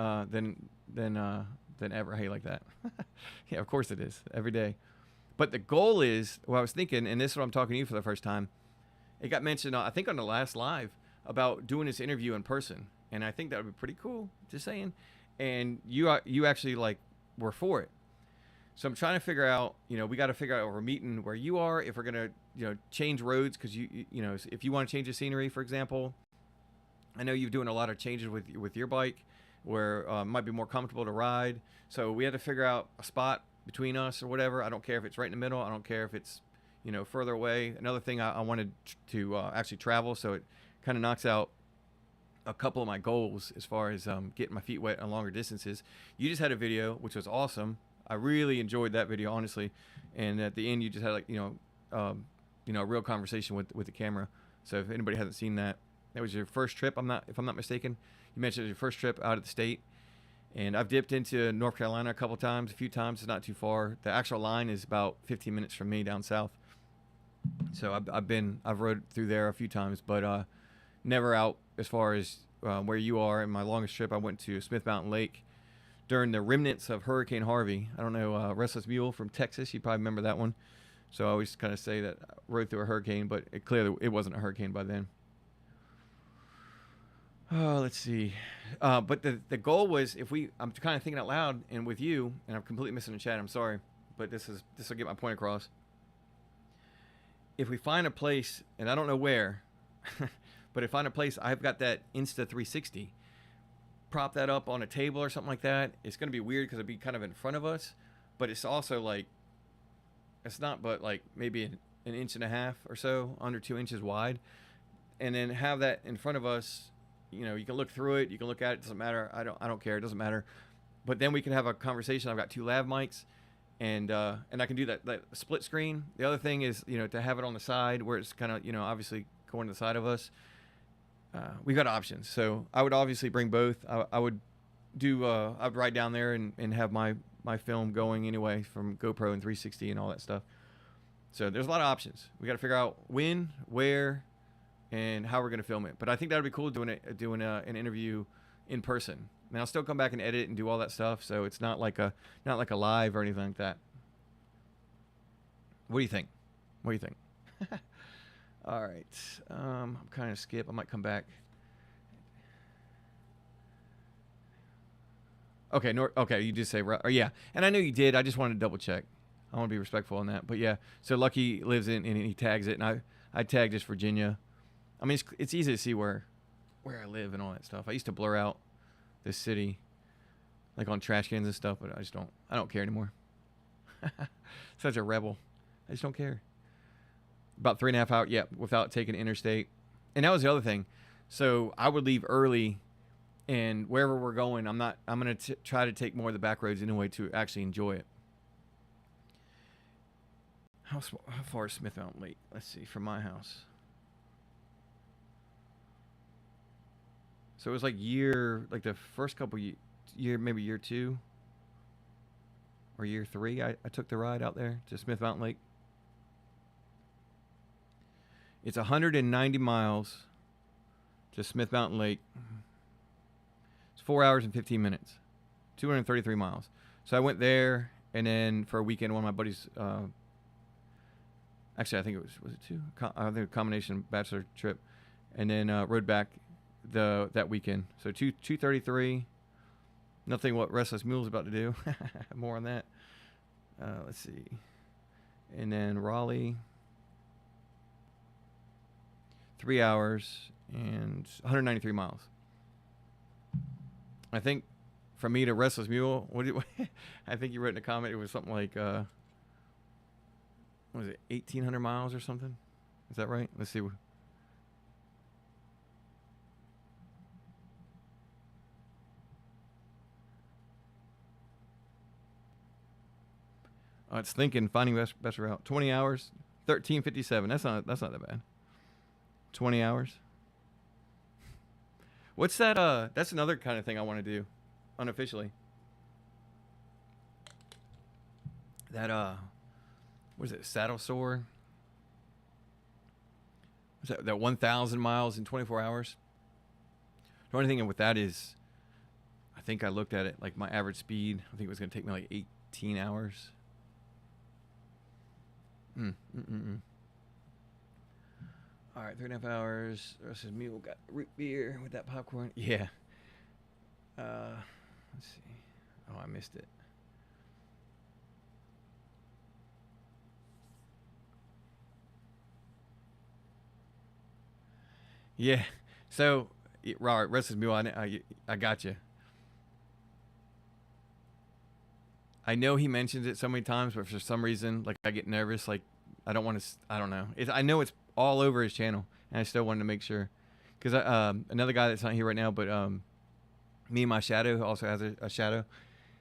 ever. Hey, like that. Yeah, of course it is. Every day. But the goal is, what I was thinking, and this is what I'm talking to you for the first time. It got mentioned, I think, on the last live about doing this interview in person, and I think that would be pretty cool. Just saying. And you actually like were for it. So I'm trying to figure out, we got to figure out, we're meeting where you are, if we're going to, change roads, because if you want to change the scenery, for example. I know you're doing a lot of changes with your bike where it might be more comfortable to ride. So we had to figure out a spot between us or whatever. I don't care if it's right in the middle. I don't care if it's, further away. Another thing, I wanted to actually travel, so it kind of knocks out a couple of my goals as far as getting my feet wet on longer distances. You just had a video, which was awesome. I really enjoyed that video, honestly. And at the end, you just had a real conversation with the camera. So if anybody hasn't seen that, that was your first trip. If I'm not mistaken. You mentioned it was your first trip out of the state. And I've dipped into North Carolina a few times. It's not too far. The actual line is about 15 minutes from me down south. So I've rode through there a few times, but never out as far as where you are. And my longest trip, I went to Smith Mountain Lake during the remnants of Hurricane Harvey. I don't know, Restless Mule from Texas. You probably remember that one. So I always kind of say that I rode through a hurricane, but clearly it wasn't a hurricane by then. Oh, let's see. But the goal was, I'm kind of thinking out loud, and with you, and I'm completely missing the chat. I'm sorry, but this will get my point across. If we find a place, and I don't know where, but if I find a place, I've got that Insta 360. Prop that up on a table or something like that. It's going to be weird because it'll be kind of in front of us, but it's also like, it's not but like maybe an inch and a half or so, under 2 inches wide, and then have that in front of us. You can look through it, you can look at it, doesn't matter. I don't care, it doesn't matter. But then we can have a conversation. I've got 2 lav mics, and I can do that split screen. The other thing is, to have it on the side where it's kind of, obviously going to the side of us. We've got options. So I would obviously bring both. I would ride down there and have my film going anyway from GoPro and 360 and all that stuff. So there's a lot of options. We got to figure out when, where, and how we're going to film it. But I think that would be cool doing an interview in person. And I'll still come back and edit and do all that stuff. So it's not like a live or anything like that. What do you think? All right. I'm kind of skip. I might come back. Okay. Okay. You just say, or yeah. And I know you did. I just wanted to double check. I want to be respectful on that. But yeah. So Lucky lives in, and he tags it, and I tagged just Virginia. I mean, it's easy to see where I live and all that stuff. I used to blur out this city, like on trash cans and stuff, but I don't care anymore. Such a rebel. I just don't care. About 3.5 hours, yeah, without taking interstate. And that was the other thing. So I would leave early, and wherever we're going, I'm going to try to take more of the back roads anyway to actually enjoy it. How far is Smith Mountain Lake? Let's see, from my house. So it was like the first couple maybe year 2 or year 3, I took the ride out there to Smith Mountain Lake. It's 190 miles to Smith Mountain Lake. It's 4 hours and 15 minutes, 233 miles. So I went there, and then for a weekend, one of my buddies, actually I think it was it 2? I think a combination bachelor trip, and then rode back that weekend. So 233. Nothing what Restless Mule's about to do. More on that. Let's see. And then Raleigh. 3 hours and 193 miles. I think from me to Restless Mule, I think you wrote in a comment, it was something like, what was it, 1,800 miles or something? Is that right? Let's see. It's thinking finding best route. 20 hours, 13:57. That's not that bad. 20 hours. What's that? That's another kind of thing I want to do, unofficially. That what is it, saddle sore? What's that 1,000 miles in 24 hours? The only thing with that is, I think I looked at it, like my average speed, I think it was going to take me like 18 hours. All right, 3.5 hours. The rest of the meal got root beer with that popcorn. Yeah. Let's see. Oh, I missed it. Yeah. So, Robert, rest of the meal, I got you. I know he mentions it so many times, but for some reason, like I get nervous. Like I don't want to. I don't know. I know it's all over his channel, and I still wanted to make sure. Because another guy that's not here right now, but me and my shadow also has a shadow.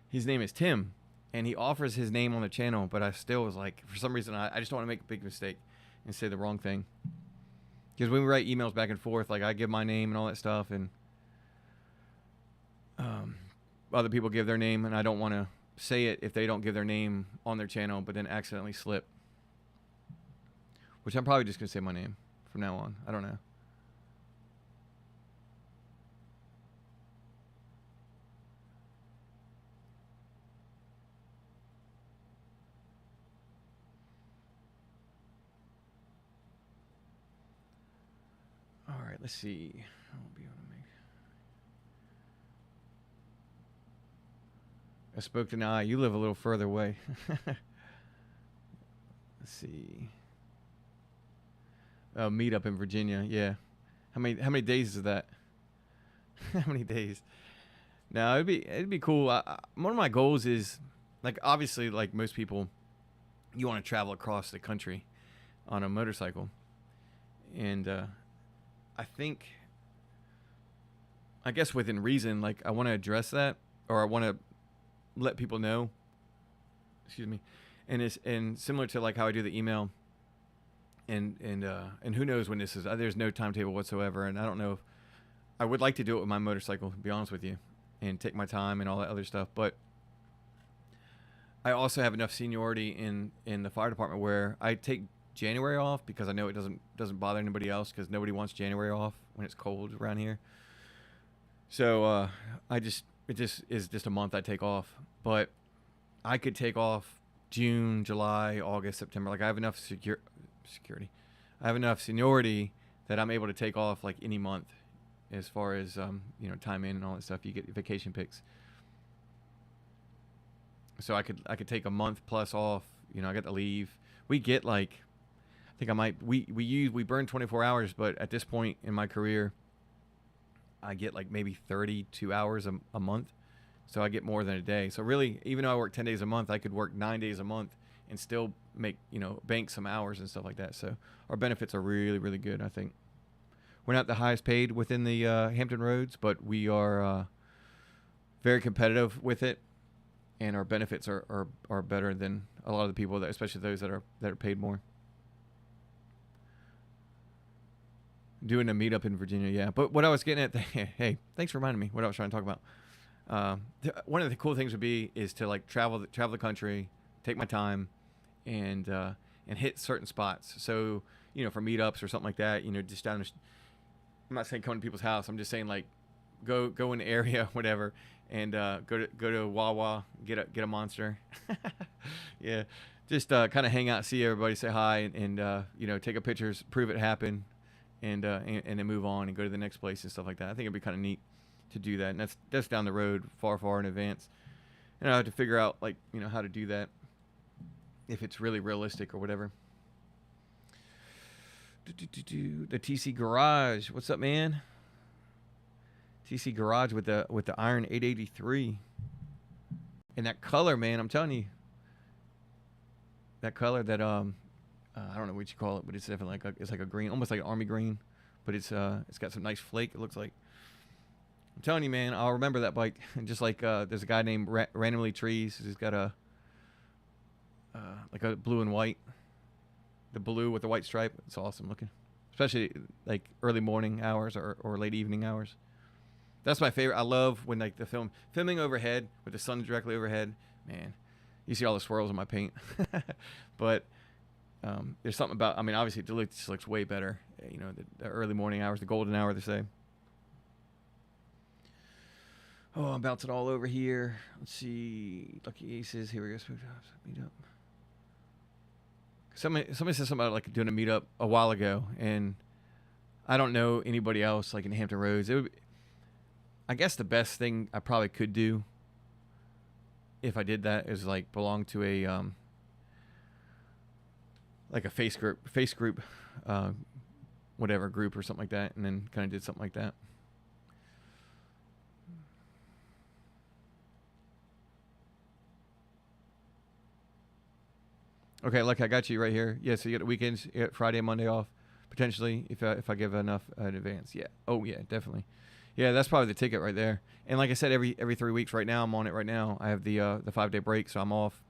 His name is Tim, and he offers his name on the channel, but I still was like, for some reason, I just don't want to make a big mistake and say the wrong thing. Because when we write emails back and forth, like I give my name and all that stuff, and other people give their name, and I don't want to say it if they don't give their name on their channel, but then accidentally slip. Which I'm probably just going to say my name from now on. I don't know. All right, let's see. I won't be able to make. I spoke to Nye. You live a little further away. Let's see. Oh, meet up in Virginia. Yeah. How many days is that? How many days? No, it'd be cool. One of my goals is, like, obviously, like most people, you want to travel across the country on a motorcycle, and I guess within reason, like I want to address that, or I want to let people know. Excuse me, and similar to like how I do the email. And who knows when this is? There's no timetable whatsoever, and I don't know if I would like to do it with my motorcycle, to be honest with you, and take my time and all that other stuff. But I also have enough seniority in the fire department where I take January off because I know it doesn't bother anybody else, because nobody wants January off when it's cold around here. So it is just a month I take off, but I could take off June, July, August, September. Like I have enough security. I have enough seniority that I'm able to take off like any month, as far as time in and all that stuff. You get vacation picks, so I could take a month plus off. I got to leave. We get like, I think I might we burn 24 hours, but at this point in my career, I get like maybe 32 hours a month, so I get more than a day. So really, even though I work 10 days a month, I could work 9 days a month and still make, bank some hours and stuff like that. So our benefits are really, really good, I think. We're not the highest paid within the Hampton Roads, but we are very competitive with it, and our benefits are better than a lot of the people, especially those that are paid more. Doing a meetup in Virginia, yeah. But what I was getting at, hey, thanks for reminding me what I was trying to talk about. One of the cool things would be is to like travel the country, take my time, and hit certain spots. So for meetups or something like that, just down. I'm not saying come to people's house. I'm just saying like go in the area, whatever, and go to Wawa, get a Monster. Yeah, just kind of hang out, see everybody, say hi, and take a pictures, prove it happened, and then move on and go to the next place and stuff like that. I think it'd be kind of neat to do that, and that's down the road, far in advance. And I have to figure out like how to do that, if it's really realistic or whatever. The TC Garage, what's up, man? TC Garage with the Iron 883, and that color, man. I'm telling you, that color that I don't know what you call it, but it's definitely it's like a green, almost like an army green, but it's got some nice flake. It looks like. I'm telling you, man, I'll remember that bike. And just like there's a guy named Randomly Trees who's got a like a blue and white, the blue with the white stripe. It's awesome looking, especially like early morning hours or late evening hours. That's my favorite. I love when like the filming overhead with the sun directly overhead. Man, you see all the swirls in my paint. But there's something about. I mean, obviously, it just looks way better. You know, the early morning hours, the golden hour, they say. Oh, I'm bouncing all over here. Let's see. Lucky Aces. Here we go. Meet up. Somebody said something about like doing a meetup a while ago, and I don't know anybody else like in Hampton Roads. It would be, I guess the best thing I probably could do if I did that is like belong to a like a face group, whatever group or something like that, and then kind of did something like that. Okay, look, I got you right here. Yeah, so you get the weekends, you get Friday and Monday off, potentially, if I give enough in advance. Yeah. Oh, yeah, definitely. Yeah, that's probably the ticket right there. And like I said, every 3 weeks right now, I'm on it right now. I have the 5-day break, so I'm off.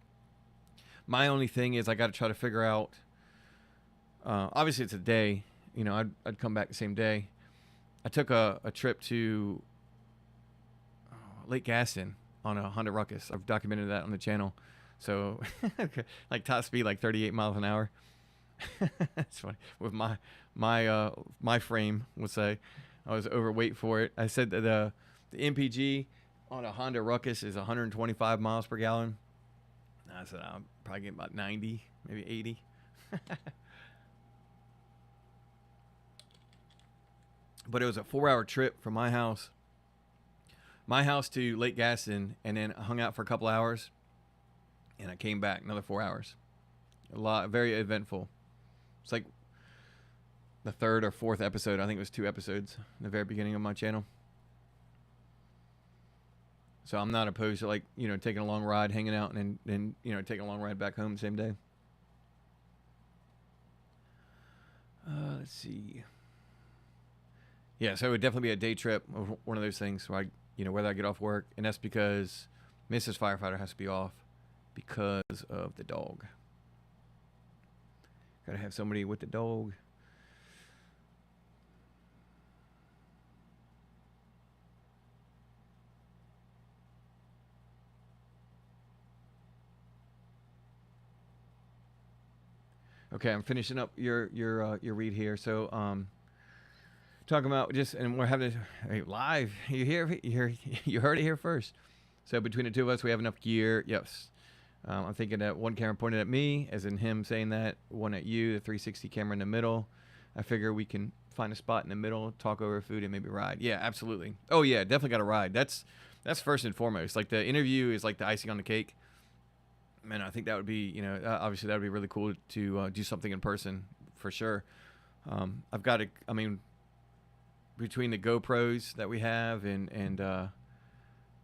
My only thing is I got to try to figure out, obviously it's a day. You know, I'd come back the same day. I took a trip to Lake Gaston on a Honda Ruckus. I've documented that on the channel. So, like top speed, like 38 miles an hour. It's funny. With my frame, would say I was overweight for it. I said that the MPG on a Honda Ruckus is 125 miles per gallon. I said I'm probably getting about 90, maybe 80. But it was a 4-hour trip from my house to Lake Gaston, and then I hung out for a couple hours. And I came back another 4 hours. Very eventful. It's like the 3rd or 4th episode. I think it was 2 episodes in the very beginning of my channel. So I'm not opposed to like, you know, taking a long ride, hanging out, and then you know, taking a long ride back home the same day. Let's see. Yeah, so it would definitely be a day trip, one of those things where I, you know, whether I get off work, and that's because Mrs. Firefighter has to be off. Because of the dog. Gotta have somebody with the dog. Okay, I'm finishing up your read here. So talking about just, and we're having a live. You heard it here first. So between the two of us, we have enough gear. Yes. I'm thinking that one camera pointed at me, as in him saying that, one at you, the 360 camera in the middle. I figure we can find a spot in the middle, talk over food, and maybe ride. Yeah, absolutely. Oh, yeah, definitely got to ride. That's first and foremost. Like, the interview is like the icing on the cake. Man, I think that would be, you know, obviously that would be really cool to do something in person, for sure. I've got I mean, between the GoPros that we have and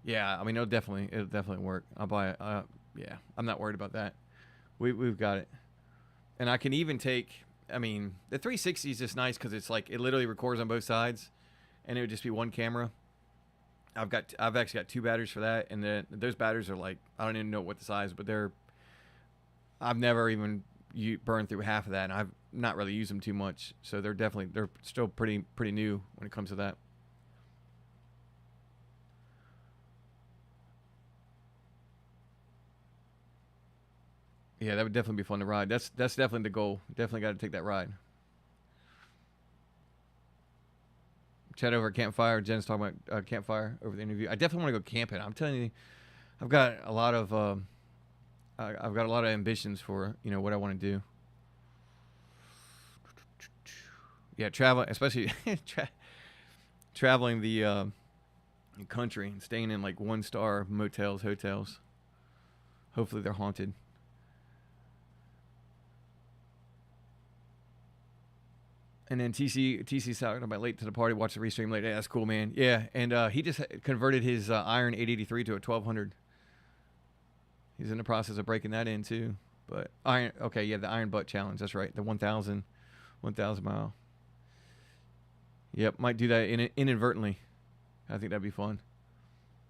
yeah, I mean, it'll definitely work. I'll buy it. Yeah, I'm not worried about that. We've got it. And I can even take, I mean, the 360 is just nice because it's like, it literally records on both sides, and it would just be one camera. I've actually got 2 batteries for that, and then those batteries are like, I don't even know what the size, but I've never even burned through half of that, and I've not really used them too much. So they're still pretty new when it comes to that. Yeah, that would definitely be fun to ride. That's definitely the goal. Definitely got to take that ride. Chat over a campfire. Jen's talking about campfire over the interview. I definitely want to go camping. I'm telling you, I've got a lot of ambitions for, you know, what I want to do. Yeah, especially traveling the country and staying in like 1-star motels, hotels. Hopefully they're haunted. And then TC's talking about late to the party, watch the restream later. Yeah, that's cool, man. Yeah, and he just converted his Iron 883 to a 1200. He's in the process of breaking that in too. But the Iron Butt Challenge. That's right, the 1,000 mile. Yep, might do that inadvertently. I think that'd be fun.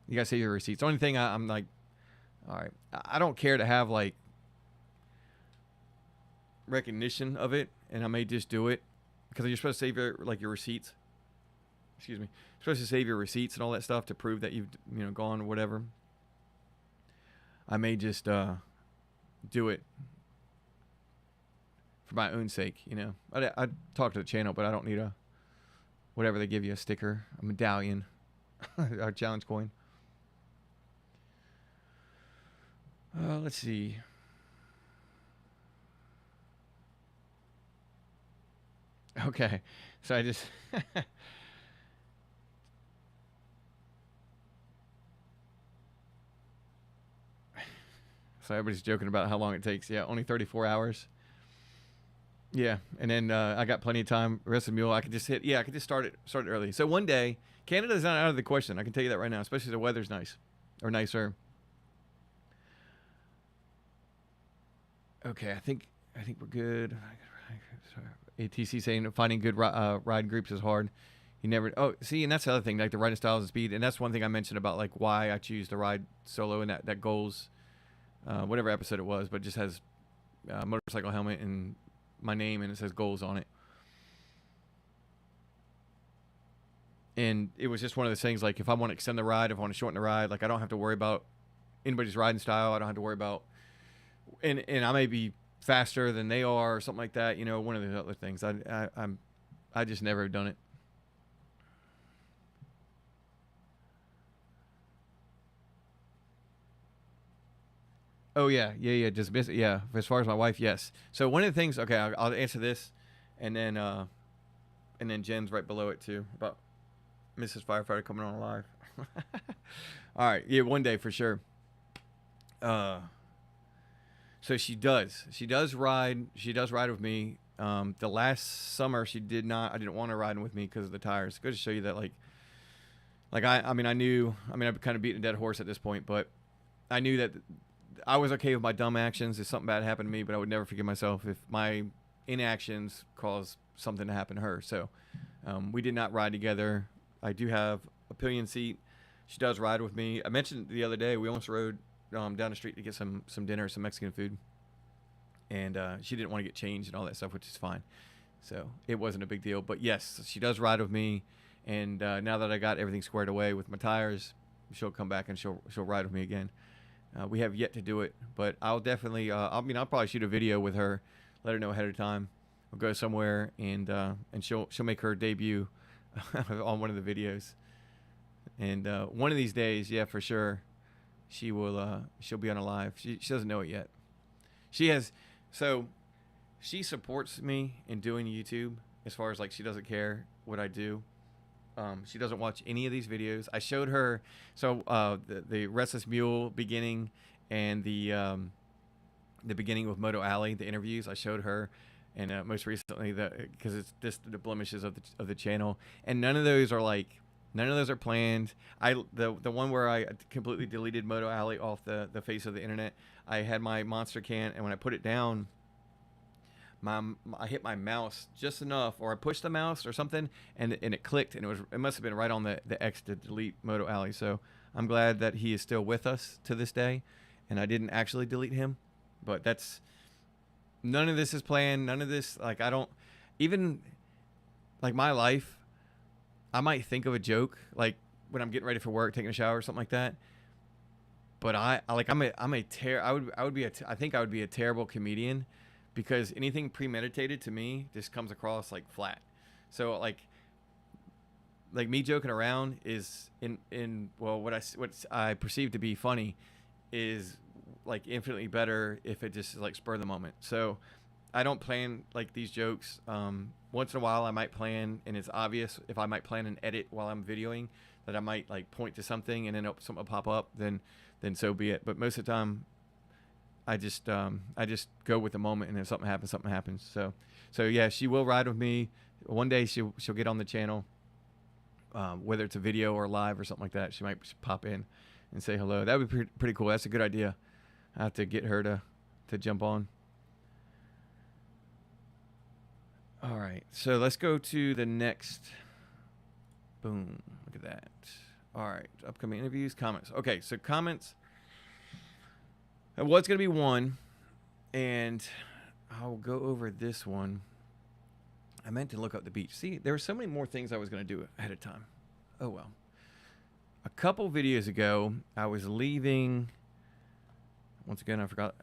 You gotta save your receipts. The only thing I'm like, all right, I don't care to have like recognition of it, and I may just do it. Because you're supposed to save your receipts. Excuse me. You're supposed to save your receipts and all that stuff to prove that you've gone or whatever. I may just do it for my own sake, you know. I talk to the channel, but I don't need a whatever they give you, a sticker, a medallion, our challenge coin. Let's see. Okay, so I just so everybody's joking about how long it takes. Yeah, only 34 hours. Yeah, and then I got plenty of time. The rest of the mule, I could just hit. Yeah, I could just start it early. So one day, Canada's not out of the question. I can tell you that right now, especially if the weather's nice or nicer. Okay, I think we're good. ATC saying finding good ride groups is hard. You never. Oh, see, and that's the other thing, like the riding styles and speed, and that's one thing I mentioned about like why I choose to ride solo and that goals, whatever episode it was, but it just has motorcycle helmet and my name and it says goals on it. And it was just one of those things, like if I want to extend the ride, if I want to shorten the ride, like I don't have to worry about anybody's riding style. I don't have to worry about, and I may be faster than they are or something like that. You know, one of the other things. I just never have done it. Oh yeah. Just miss it. Yeah. As far as my wife, yes. So one of the things. Okay, I'll answer this, and then Jen's right below it too about Mrs. Firefighter coming on live. All right. Yeah, one day for sure. So she does ride. She does ride with me. The last summer she did not. I didn't want her riding with me because of the tires. Good to show you that, like I mean, I knew. I mean, I've kind of beaten a dead horse at this point, but I knew that I was okay with my dumb actions if something bad happened to me, but I would never forgive myself if my inactions caused something to happen to her. So we did not ride together. I do have a pillion seat. She does ride with me. I mentioned the other day we almost rode down the street to get some dinner, some Mexican food, and she didn't want to get changed and all that stuff, which is fine. So it wasn't a big deal. But yes, she does ride with me, and now that I got everything squared away with my tires, she'll come back and she'll ride with me again. We have yet to do it, but I'll definitely. I'll probably shoot a video with her, let her know ahead of time. We'll go somewhere and she'll make her debut on one of the videos. And one of these days, yeah, for sure, she'll be on a live. She doesn't know it yet. She supports me in doing YouTube as far as like she doesn't care what I do. She doesn't watch any of these videos. I showed her the Restless Mule beginning and the beginning with MotoAlley, the interviews. I showed her, and most recently because it's just the blemishes of the channel, and none of those are planned. The one where I completely deleted MotoAlley off the face of the internet. I had my monster can, and when I put it down, I hit my mouse just enough, or I pushed the mouse or something, and it clicked, and it must have been right on the X to delete MotoAlley. So I'm glad that he is still with us to this day, and I didn't actually delete him. But none of this is planned. None of this, like, I don't even, like, my life. I might think of a joke like when I'm getting ready for work, taking a shower or something like that. But I think I would be a terrible comedian, because anything premeditated to me just comes across like flat. So like me joking around is what I perceive to be funny is like infinitely better if it just like spur of the moment. So I don't plan like these jokes. Once in a while I might plan, and it's obvious if I might plan an edit while I'm videoing that I might like point to something and then something will pop up, then so be it. But most of the time I just go with the moment, and if something happens. So yeah, she will ride with me. One day she'll get on the channel, whether it's a video or live or something like that. She might pop in and say hello. That would be pretty cool. That's a good idea. I have to get her to jump on. All right, so let's go to the next. Boom! Look at that. All right, upcoming interviews, comments. Okay, so comments. Well, it's going to be one, and I'll go over this one. I meant to look up the beach. See, there were so many more things I was going to do ahead of time. Oh, well. A couple videos ago, I was leaving. once again, I forgot.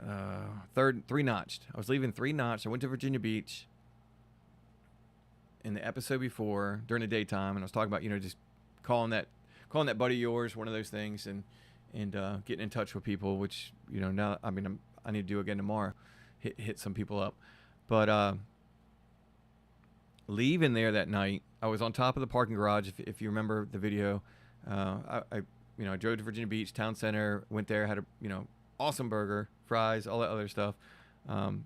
Three notched. I was leaving three notched. I went to Virginia Beach in the episode before during the daytime, and I was talking about, just calling that buddy of yours, one of those things, and getting in touch with people, which, now, I mean, I need to do again tomorrow, hit some people up. But leaving there that night, I was on top of the parking garage. If you remember the video, I drove to Virginia Beach Town Center, went there, had a awesome burger, fries, all that other stuff. It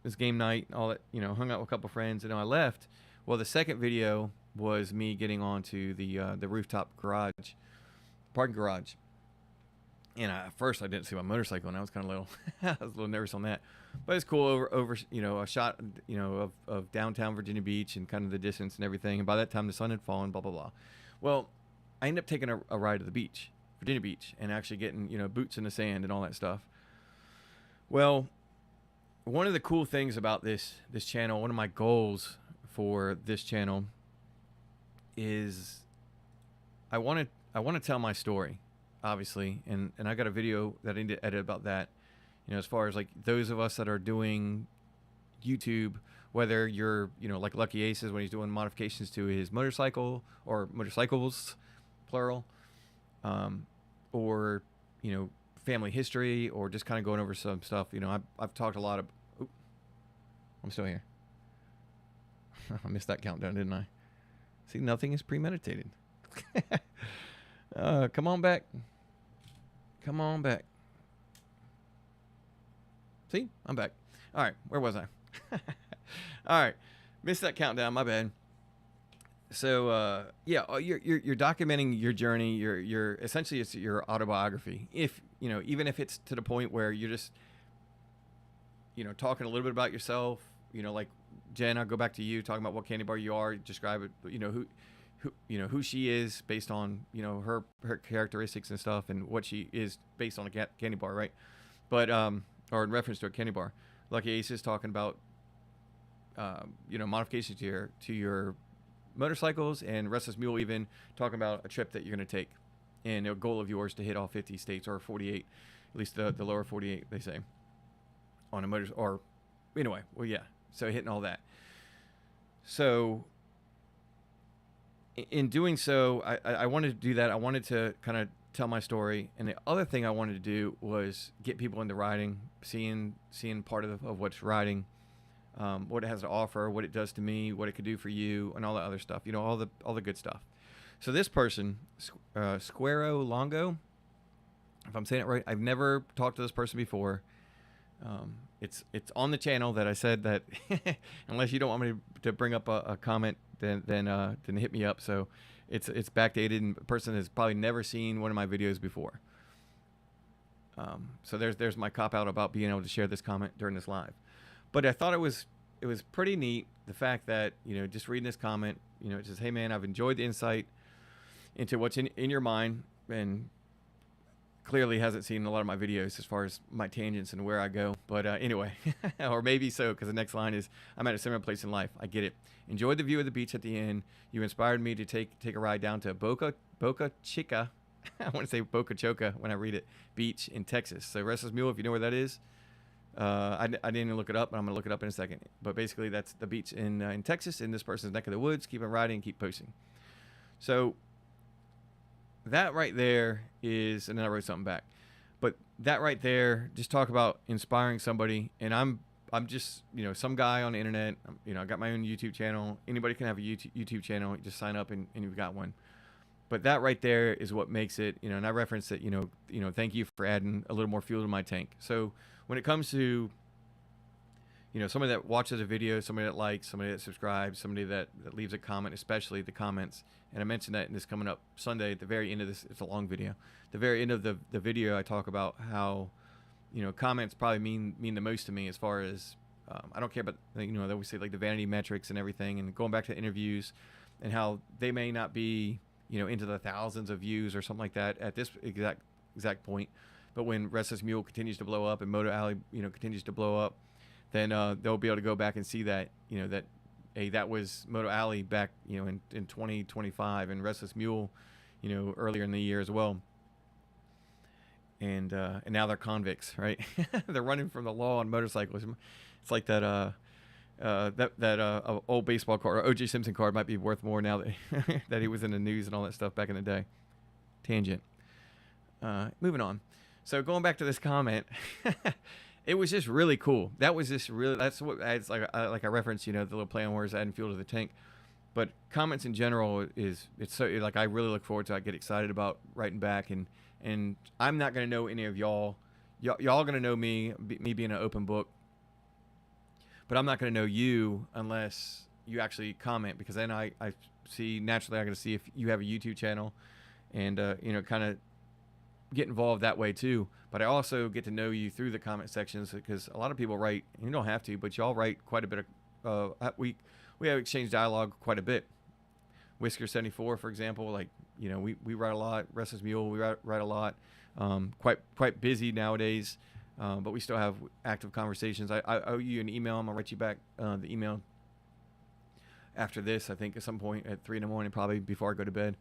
was game night, all that, hung out with a couple friends, and then I left. Well, the second video was me getting onto the rooftop parking garage. And at first I didn't see my motorcycle, and I was kind of I was a little nervous on that. But it's cool over a shot, of downtown Virginia Beach and kind of the distance and everything. And by that time the sun had fallen, blah, blah, blah. Well, I ended up taking a ride to the beach, Virginia Beach, and actually getting, boots in the sand and all that stuff. Well, one of the cool things about this channel, one of my goals for this channel is I want to tell my story, obviously, and I got a video that I need to edit about that. As far as like those of us that are doing YouTube, whether you're, like Lucky Aces when he's doing modifications to his motorcycle or motorcycles, plural, or, family history, or just kind of going over some stuff. I've talked a lot of, I'm still here. I missed that countdown, didn't I? See, nothing is premeditated. Come on back. Come on back. See, I'm back. All right, where was I? All right, missed that countdown. My bad. So you're documenting your journey. You're essentially, it's your autobiography. If even if it's to the point where you're just talking a little bit about yourself. Like Jen, I'll go back to you talking about what candy bar you are. Describe it. Who she is based on her characteristics and stuff, and what she is based on a candy bar, right? But or in reference to a candy bar. Lucky Ace is talking about modifications to your motorcycles, and Restless Mule even talking about a trip that you're going to take, and a goal of yours to hit all 50 states, or 48, at least the lower 48, they say, on a motor. Or anyway, well, yeah. So hitting all that. So in doing so, I wanted to do that. I wanted to kind of tell my story. And the other thing I wanted to do was get people into riding, seeing part of what's riding, what it has to offer, what it does to me, what it could do for you, and all the other stuff, all the good stuff. So this person, Squero Longo, if I'm saying it right, I've never talked to this person before. It's on the channel that I said that unless you don't want me to bring up a comment, then hit me up. So it's backdated, and the person has probably never seen one of my videos before. So there's my cop out about being able to share this comment during this live. But I thought it was pretty neat, the fact that just reading this comment, it says, "Hey man, I've enjoyed the insight into what's in your mind," and clearly hasn't seen a lot of my videos as far as my tangents and where I go. But anyway, or maybe so, because the next line is, "I'm at a similar place in life. I get it. Enjoyed the view of the beach at the end. You inspired me to take a ride down to Boca Chica." I want to say Boca Choca when I read it. Beach in Texas. So Restless Mule, if you know where that is. I didn't even look it up, but I'm going to look it up in a second. But basically, that's the beach in Texas, in this person's neck of the woods. Keep on riding, keep posting. So that right there is, and then I wrote something back. But that right there, just talk about inspiring somebody. And I'm just, some guy on the internet. I got my own YouTube channel. Anybody can have a YouTube channel. Just sign up and you've got one. But that right there is what makes it, and I referenced it, thank you for adding a little more fuel to my tank. So when it comes to, somebody that watches a video, somebody that likes, somebody that subscribes, somebody that leaves a comment, especially the comments, and I mentioned that in this coming up Sunday at the very end of this, it's a long video. The very end of the video, I talk about how, comments probably mean the most to me, as far as, I don't care about, they always say like the vanity metrics and everything, and going back to interviews and how they may not be, into the thousands of views or something like that at this exact point. But when Restless Mule continues to blow up and MotoAlley, continues to blow up, then they'll be able to go back and see that, that, hey, that was MotoAlley back, in 2025, and Restless Mule, earlier in the year as well. and now they're convicts, right? They're running from the law on motorcycles. It's like that old baseball card, or O.J. Simpson card, might be worth more now that that he was in the news and all that stuff back in the day. Tangent. Moving on. So going back to this comment, it was just really cool. That was just really, that's what it's like I referenced, the little play on words adding fuel to the tank. But comments in general it's so, like, I really look forward to. I get excited about writing back, and I'm not gonna know any of y'all. Y'all gonna know me being an open book, but I'm not gonna know you unless you actually comment, because then I see naturally, I'm gonna see if you have a YouTube channel, and kind of get involved that way too. But I also get to know you through the comment sections, because a lot of people write, and you don't have to, but y'all write quite a bit of we have exchanged dialogue quite a bit. Whisker 74, for example, like, we write a lot. Restless Mule, we write a lot. Quite busy nowadays, but we still have active conversations. I owe you an email. I'm gonna write you back the email after this. I think at some point at 3 a.m, probably before I go to bed.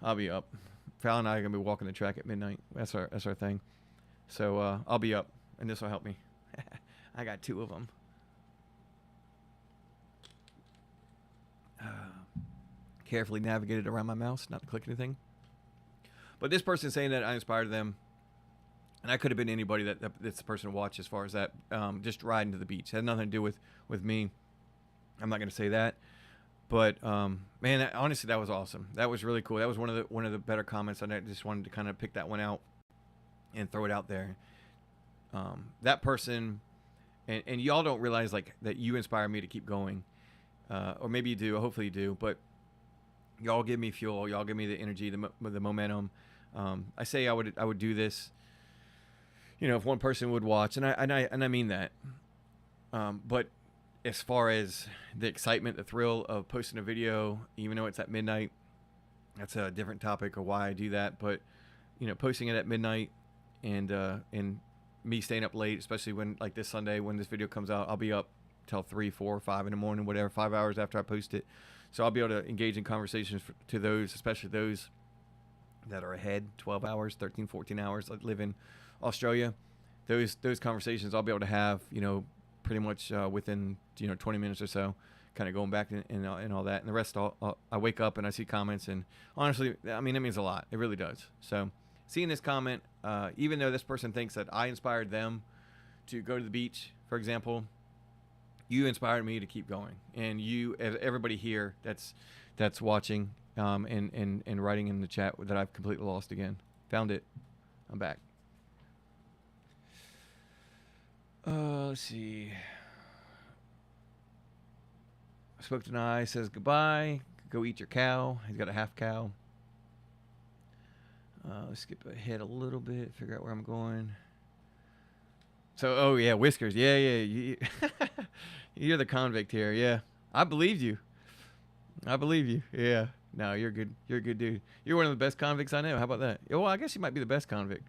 I'll be up. Fallon and I are gonna be walking the track at midnight. That's our thing. So I'll be up, and this will help me. I got 2 of them. Carefully navigated around my mouse, not to click anything. But this person saying that I inspired them, and I could have been anybody that's the person to watch as far as that. Just riding to the beach. It had nothing to do with me. I'm not going to say that. But man, honestly, that was awesome. That was really cool. That was one of the better comments, and I just wanted to kind of pick that one out and throw it out there. That person, and y'all don't realize like that you inspire me to keep going, or maybe you do. Hopefully you do. But y'all give me fuel. Y'all give me the energy, the momentum. I say I would do this, if one person would watch, and I mean that. But as far as the excitement, the thrill of posting a video, even though it's at midnight, that's a different topic of why I do that. But posting it at midnight, and me staying up late, especially when, like, this Sunday when this video comes out, I'll be up till 3, 4, 5 in the morning, whatever, 5 hours after I post it. So I'll be able to engage in conversations to those, especially those that are ahead, 12 hours, 13, 14 hours, like live in Australia. Those conversations I'll be able to have, pretty much within 20 minutes or so, kind of going back and all that. And the rest, I wake up and I see comments, and honestly, I mean, it means a lot. It really does. So seeing this comment, even though this person thinks that I inspired them to go to the beach, for example, you inspired me to keep going. And you, everybody here that's watching, and writing in the chat that I've completely lost again. Found it. I'm back. Let's see. Spoke to Nye, says goodbye. Go eat your cow. He's got a half cow. Let's skip ahead a little bit, figure out where I'm going. So, oh yeah, Whiskers. Yeah. You're the convict here. Yeah. I believed you. Yeah. No, you're good. You're a good dude. You're one of the best convicts I know. How about that? Well, I guess you might be the best convict.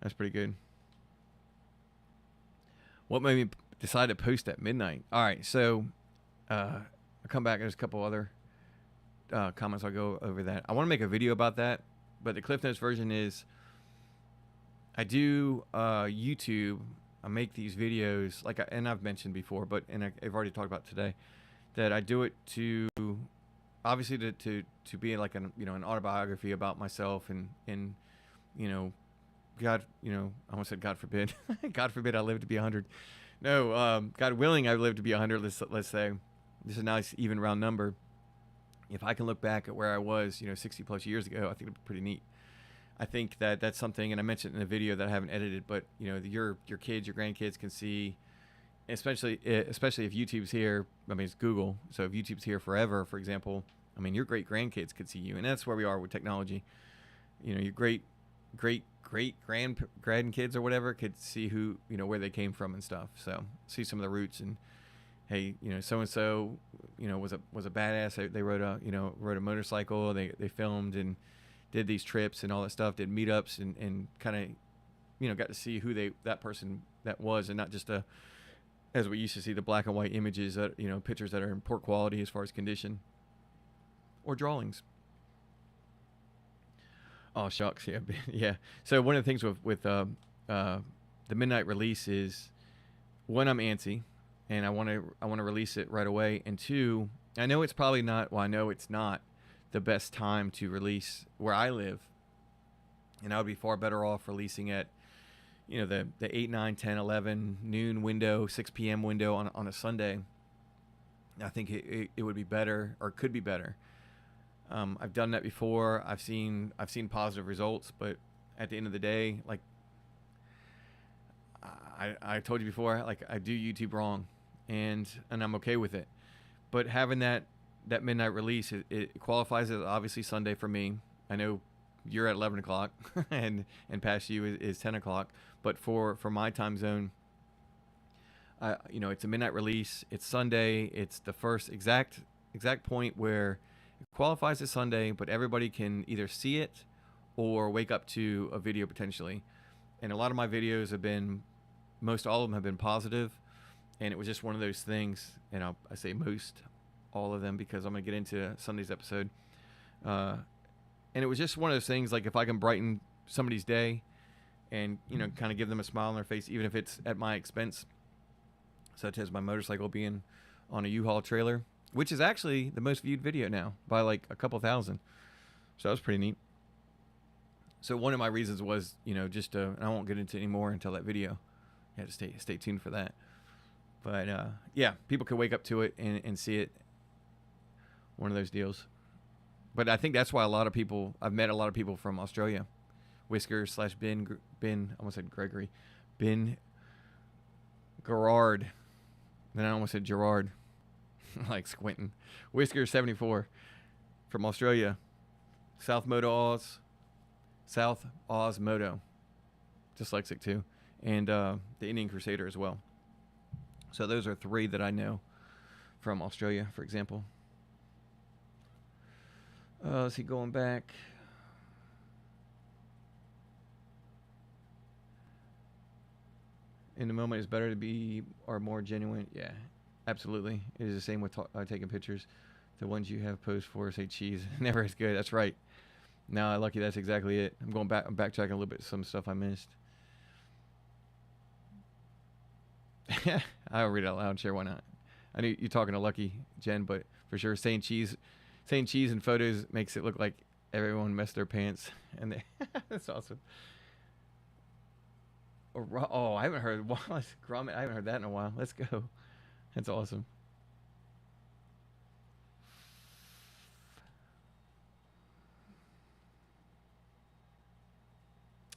That's pretty good. What made me decide to post at midnight? All right, so I'll come back. There's a couple other comments. I'll go over that. I want to make a video about that, but the Cliff Notes version is I do YouTube. I make these videos, and I've mentioned before, but I've already talked about today, that I do it to obviously to be like an autobiography about myself, and God, I almost said God forbid. God forbid I live to be 100. No, God willing I live to be 100, let's say. This is a nice even round number. If I can look back at where I was, 60 plus years ago, I think it'd be pretty neat. I think that's something, and I mentioned in a video that I haven't edited, but your kids, your grandkids can see, especially if YouTube's here. I mean, it's Google, so if YouTube's here forever, for example, I mean, your great grandkids could see you, and that's where we are with technology. Your great grandkids or whatever could see who, where they came from and stuff. So see some of the roots, and hey, so and so, was a badass. They rode a motorcycle. They filmed and did these trips and all that stuff. Did meetups and kind of got to see who that person that was, and not just as we used to see, the black and white images that pictures that are in poor quality as far as condition or drawings. Oh shucks, yeah, yeah. So one of the things with the midnight release is, one, I'm antsy, and I want to release it right away, and two, I know it's probably not. Well, I know it's not the best time to release where I live, and I would be far better off releasing at, the 8, 9, 10, 11 noon window, 6 p.m. window on a Sunday. I think it would be better, or could be better. I've done that before. I've seen positive results, but at the end of the day, like I told you before, like I do YouTube wrong, and I'm okay with it. But having that midnight release, it qualifies as obviously Sunday for me. I know you're at 11 o'clock, and past you is 10 o'clock. But for my time zone, it's a midnight release. It's Sunday. It's the first exact point where it qualifies as Sunday, but everybody can either see it or wake up to a video potentially. And a lot of my videos have been, most all of them have been positive, and it was just one of those things. And I say most all of them because I'm going to get into Sunday's episode. And it was just one of those things, like if I can brighten somebody's day and, kind of give them a smile on their face, even if it's at my expense, such as my motorcycle being on a U-Haul trailer, which is actually the most viewed video now by like a couple thousand. So that was pretty neat. So one of my reasons was, just and I won't get into any more until that video. You have to stay tuned for that. But yeah, people could wake up to it and see it. One of those deals. But I think that's why I've met a lot of people from Australia. Whisker / Ben, I almost said Gregory. Ben Gerard. Then I almost said Gerard. Like squinting. Whisker 74 from Australia. South Oz Moto. Dyslexic too. And the Indian Crusader as well. So those are 3 that I know from Australia, for example. Let's see, going back. In the moment, it's better to be or more genuine. Yeah, absolutely. It is the same with taking pictures. The ones you have posed for say cheese. Never as good. That's right. No, lucky that's exactly it. I'm backtracking a little bit. Some stuff I missed. I'll read it out loud. Sure, why not? I knew you're talking to Lucky, Jen, but for sure, saying cheese in photos makes it look like everyone messed their pants, and that's awesome. Oh, I haven't heard Wallace Gromit. I haven't heard that in a while. Let's go. That's awesome.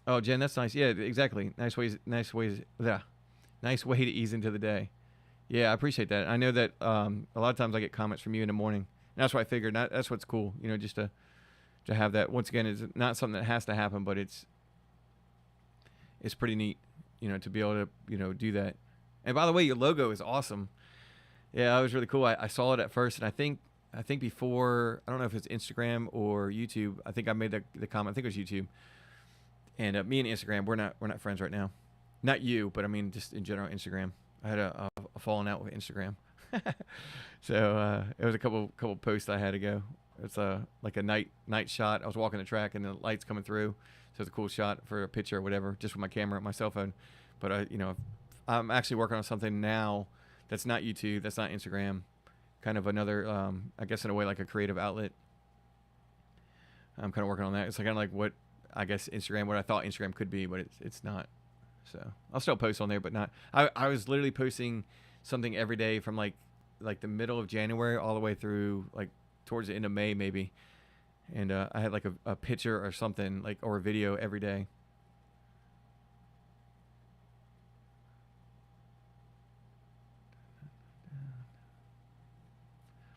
Oh, Jen, that's nice. Yeah, exactly. Yeah, nice way to ease into the day. Yeah, I appreciate that. I know that a lot of times I get comments from you in the morning. And that's why I figured that's what's cool. Just to have that. Once again, it's not something that has to happen, but it's pretty neat, to be able to do that. And by the way, your logo is awesome. Yeah, that was really cool. I saw it at first, and I think before, I don't know if it's Instagram or YouTube. I think I made the comment. I think it was YouTube. And me and Instagram, we're not friends right now. Not you, but I mean just in general, Instagram. I had a falling out with Instagram. So it was a couple posts I had to go. It's like a night shot. I was walking the track and the lights coming through. So it's a cool shot for a picture or whatever, just with my camera, my cell phone. But I'm actually working on something now that's not YouTube, that's not Instagram. Kind of another, I guess in a way like a creative outlet. I'm kind of working on that. It's kind of like what I guess what I thought Instagram could be, but it's not. So I'll still post on there, but not. I was literally posting something every day from like the middle of January all the way through like towards the end of May maybe, and I had like a picture or something or a video every day.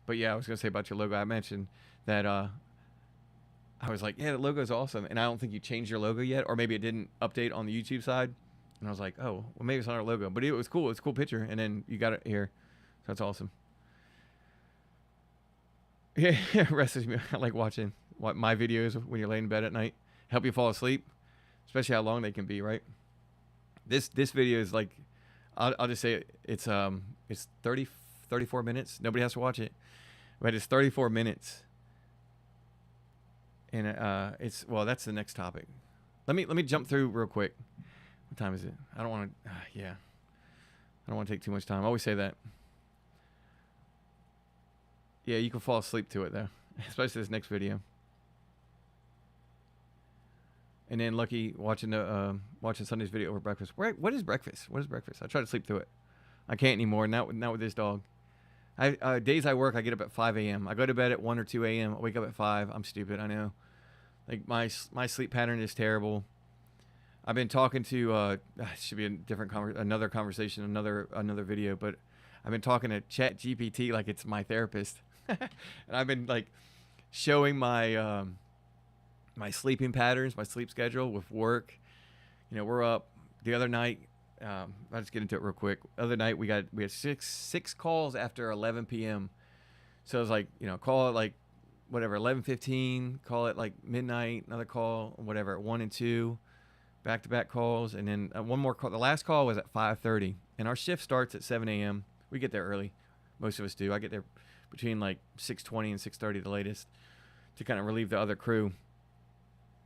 But yeah, I was gonna say about your logo. I mentioned that I was like, yeah, the logo is awesome, and I don't think you changed your logo yet, or maybe it didn't update on the YouTube side. And I was like, oh, well, maybe it's not our logo. But it was cool. It's a cool picture. And then you got it here. So that's awesome. Yeah, rest of me. I like watching my videos when you're laying in bed at night. Help you fall asleep, especially how long they can be, right? This video is like, I'll just say it's 34 minutes. Nobody has to watch it. But it's 34 minutes. And it's well, that's the next topic. Let me jump through real quick. What time is it? I don't want to. Yeah, I don't want to take too much time. I always say that. Yeah, you can fall asleep to it though, especially this next video. And then Lucky watching the watching Sunday's video over breakfast. What is breakfast? What is breakfast? I try to sleep through it. I can't anymore. Not with this dog. Days I work, I get up at 5 a.m. I go to bed at 1 or 2 a.m. I wake up at 5. I'm stupid, I know. Like my sleep pattern is terrible. I've been talking to should be a different another conversation, another video, but I've been talking to Chat GPT like it's my therapist, and I've been like showing my my sleeping patterns, my sleep schedule with work. You know, we're up the other night. I'll just get into it real quick. The other night we had six calls after 11 p.m. So it was like, you know, call it like whatever 11:15, call it like midnight, another call, whatever, 1 and 2, back-to-back calls, and then one more call. The last call was at 5:30, and our shift starts at 7 a.m. We get there early. Most of us do. I get there between like 6:20 and 6:30 the latest to kind of relieve the other crew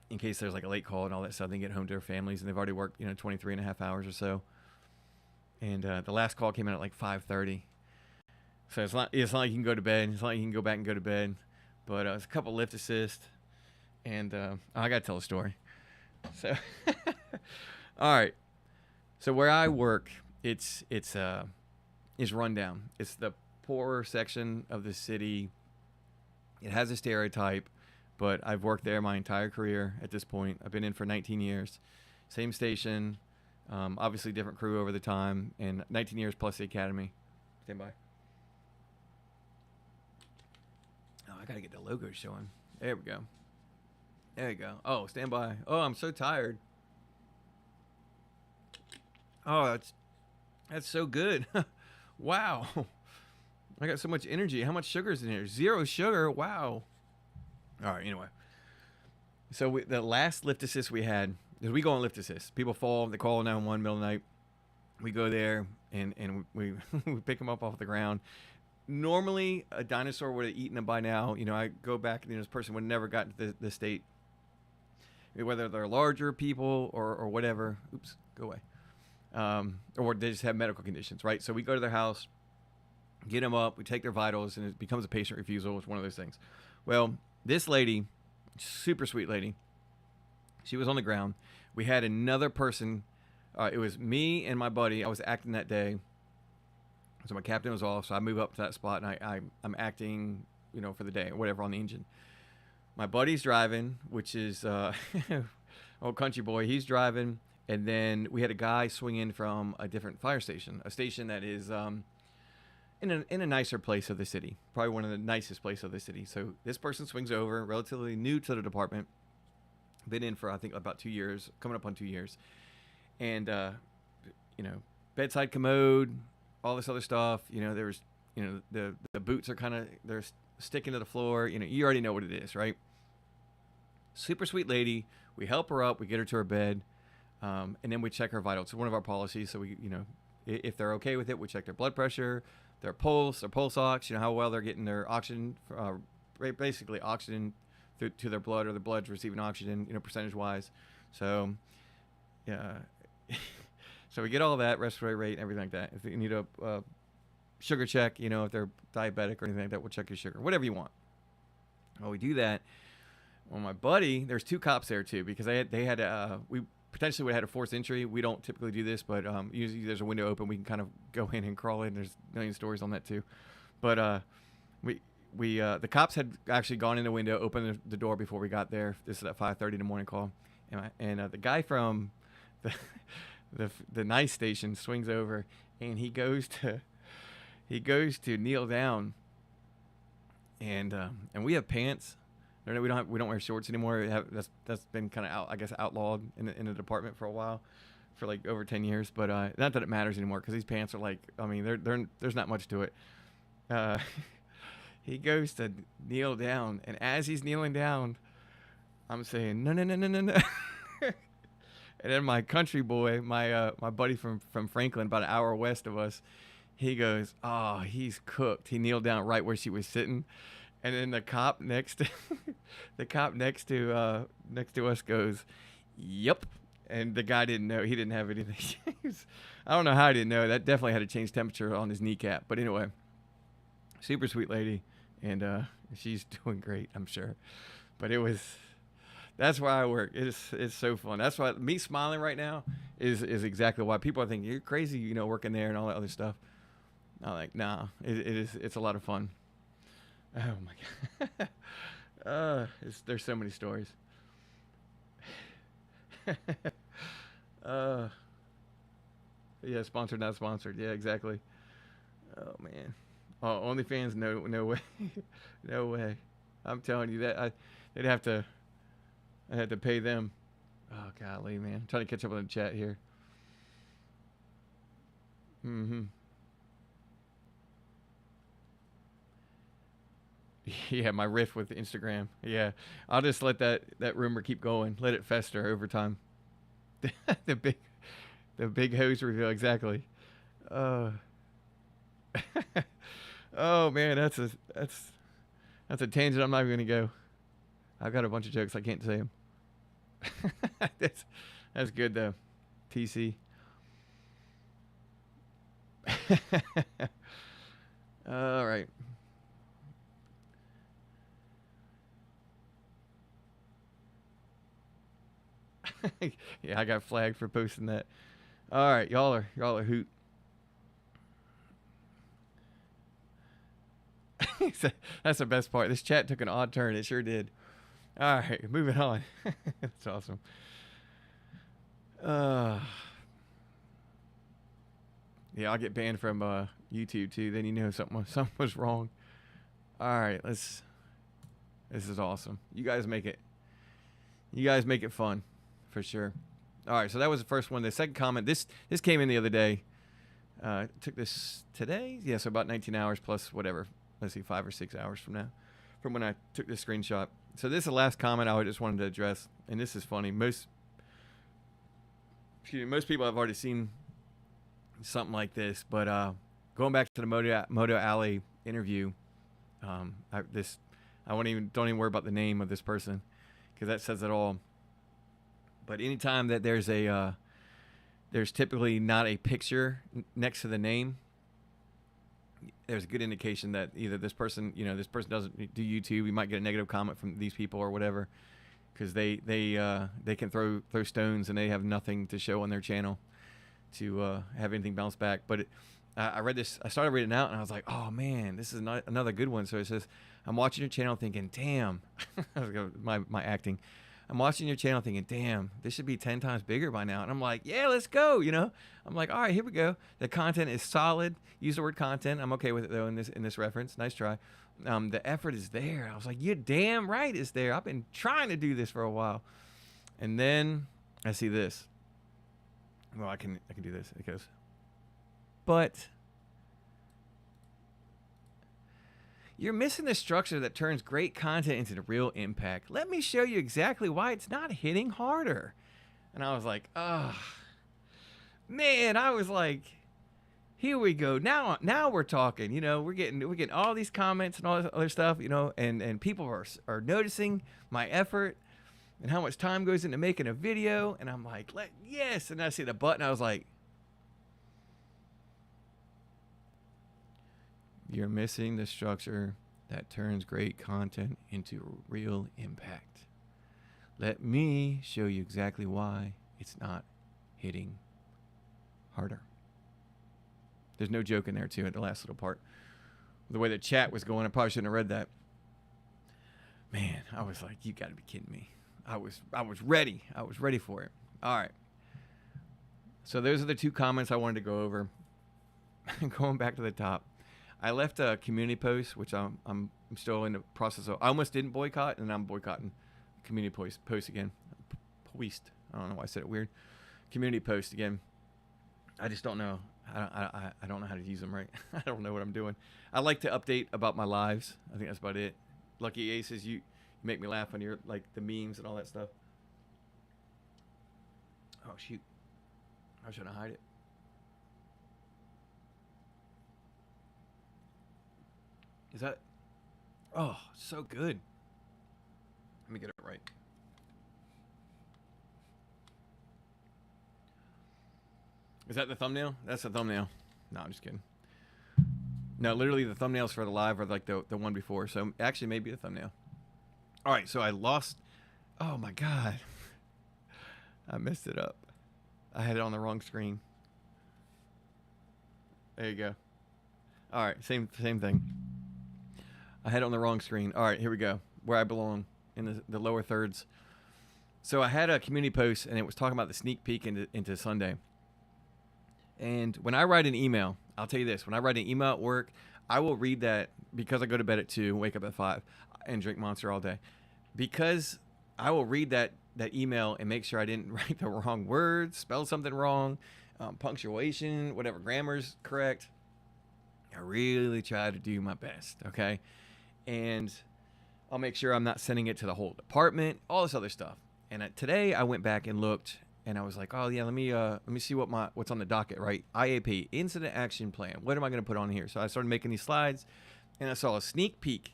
in case there's like a late call and all that stuff. They get home to their families, and they've already worked, you know, 23 and a half hours or so. And the last call came in at like 5:30. So it's not like you can go to bed. It's not like you can go back and go to bed. But it's a couple lift assist. And I got to tell a story. So, all right. So where I work, it's run down. It's the poorer section of the city. It has a stereotype, but I've worked there my entire career at this point. I've been in for 19 years. Same station, obviously different crew over the time, and 19 years plus the academy. Stand by. Oh, I got to get the logo showing. There we go. There you go. Oh, stand by. Oh, I'm so tired. Oh, that's so good. Wow. I got so much energy. How much sugar is in here? 0 sugar. Wow. All right, anyway. So the last lift assist we had, because we go on lift assist. People fall, they call 911 middle of the night. We go there, and we, we pick them up off the ground. Normally, a dinosaur would have eaten them by now. You know, I go back, and this person would have never gotten to the state, whether they're larger people or whatever. Oops, go away. Or they just have medical conditions, right? So we go to their house, get them up, we take their vitals, and it becomes a patient refusal. It's one of those things. Well, this lady, super sweet lady, she was on the ground. We had another person. It was me and my buddy. I was acting that day. So my captain was off, so I move up to that spot, and I'm acting, you know, for the day or whatever on the engine. My buddy's driving, which is old country boy. He's driving, and then we had a guy swing in from a different fire station, a station that is in a nicer place of the city, probably one of the nicest places of the city. So this person swings over, relatively new to the department, been in for I think about 2 years, coming up on 2 years, and you know, bedside commode, all this other stuff. You know, there's, you know, the boots are kind of, they're sticking to the floor. You know, you already know what it is, right? Super sweet lady. We help her up. We get her to her bed, and then we check her vitals. It's one of our policies. So we, you know, if they're okay with it, we check their blood pressure, their pulse ox. You know, how well they're getting their oxygen, basically oxygen to their blood, or the blood's receiving oxygen, you know, percentage wise. So, yeah. So we get all that, respiratory rate, everything like that. If you need a sugar check, you know, if they're diabetic or anything like that, we'll check your sugar, whatever you want. Well, we do that. Well, my buddy, there's 2 cops there too, because we potentially would have had a forced entry. We don't typically do this, but usually there's a window open. We can kind of go in and crawl in. There's a million stories on that too. But the cops had actually gone in the window, opened the door before we got there. This is at 5:30 in the morning call, and the guy from the nice station swings over, and he goes to kneel down, and we have pants. We don't wear shorts anymore. That's been kind of outlawed in the department for a while, for like over 10 years. But not that it matters anymore, because these pants are like, I mean, there's not much to it. He goes to kneel down, and as he's kneeling down, I'm saying no. And then my country boy, my buddy from Franklin, about an hour west of us, he goes, "Oh, he's cooked." He kneeled down right where she was sitting, And then the cop next to next to us goes, "Yep." And the guy didn't know. He didn't have anything. I don't know how he didn't know. That definitely had to change temperature on his kneecap. But anyway, super sweet lady, and she's doing great, I'm sure. But that's why I work. It's so fun. That's why me smiling right now is exactly why people are thinking you're crazy, working there and all that other stuff. I'm like, nah, it's a lot of fun. Oh my god. There's so many stories. Yeah, sponsored, not sponsored. Yeah, exactly. Oh man. Oh, OnlyFans, no way. No way. I'm telling you that I had to pay them. Oh golly, man. I'm trying to catch up on the chat here. Yeah, my riff with Instagram. Yeah, I'll just let that rumor keep going. Let it fester over time. the big the big hose reveal, exactly. Uh, oh man, that's a tangent. I'm not even gonna go. I've got a bunch of jokes. I can't say them. That's good though. TC. All right. Yeah, I got flagged for posting that. All right, y'all are hoot. That's the best part. This chat took an odd turn. It sure did. All right, moving on. That's awesome. Yeah, I'll get banned from YouTube too. Then you know something was wrong. All right, this is awesome. You guys make it fun, for sure. All right, so that was the first one. The second comment, this came in the other day. Took this today, yeah, so about 19 hours plus whatever. Let's see, 5 or 6 hours from now, from when I took this screenshot. So this is the last comment I just wanted to address, and this is funny. Most people have already seen something like this, but going back to the MotoAlley interview, I don't even worry about the name of this person because that says it all. But anytime that there's typically not a picture next to the name, there's a good indication that either this person doesn't do YouTube. You might get a negative comment from these people or whatever, because they can throw stones and they have nothing to show on their channel to have anything bounce back. But I read this. I started reading out and I was like, oh man, this is not another good one. So it says, I'm watching your channel thinking, damn, my acting. I'm watching your channel thinking, damn, this should be 10 times bigger by now. And I'm like, yeah, let's go. I'm like, all right, here we go. The content is solid. Use the word content. I'm okay with it though in this reference. Nice try. The effort is there. I was like, you're damn right it's there. I've been trying to do this for a while. And then I see this. Well, I can do this. It goes, but you're missing the structure that turns great content into the real impact. Let me show you exactly why it's not hitting harder. And I was like, oh, man, I was like, here we go. Now we're talking, we're getting all these comments and all this other stuff, and people are noticing my effort and how much time goes into making a video. And I'm like, yes. And I see the button. I was like, you're missing the structure that turns great content into real impact. Let me show you exactly why it's not hitting harder. There's no joke in there too at the last little part. The way the chat was going, I probably shouldn't have read that. Man, I was like, you gotta be kidding me. I was ready. I was ready for it. All right. So those are the two comments I wanted to go over. Going back to the top. I left a community post, which I'm still in the process of. I almost didn't boycott, and I'm boycotting community post again. Poist. I don't know why I said it weird. Community post again. I just don't know. I don't know how to use them right. I don't know what I'm doing. I like to update about my lives. I think that's about it. Lucky Aces, you make me laugh on your the memes and all that stuff. Oh shoot! I was trying to hide it. Is that? Oh, so good. Let me get it right. Is that the thumbnail? That's the thumbnail. No, I'm just kidding. No, literally the thumbnails for the live are like the one before. So actually maybe the thumbnail. All right, so I lost. Oh my God. I messed it up. I had it on the wrong screen. There you go. All right, same thing. I had it on the wrong screen. All right, here we go. Where I belong in the lower thirds. So I had a community post, and it was talking about the sneak peek into Sunday. And when I write an email, I'll tell you this. When I write an email at work, I will read that because I go to bed at 2, wake up at 5, and drink Monster all day. Because I will read that email and make sure I didn't write the wrong words, spell something wrong, punctuation, whatever, grammar's correct. I really try to do my best, okay? And I'll make sure I'm not sending it to the whole department, all this other stuff. And today I went back and looked, and I was like, oh yeah, let me see what's on the docket, right? IAP, Incident Action Plan. What am I going to put on here? So I started making these slides, and I saw a sneak peek.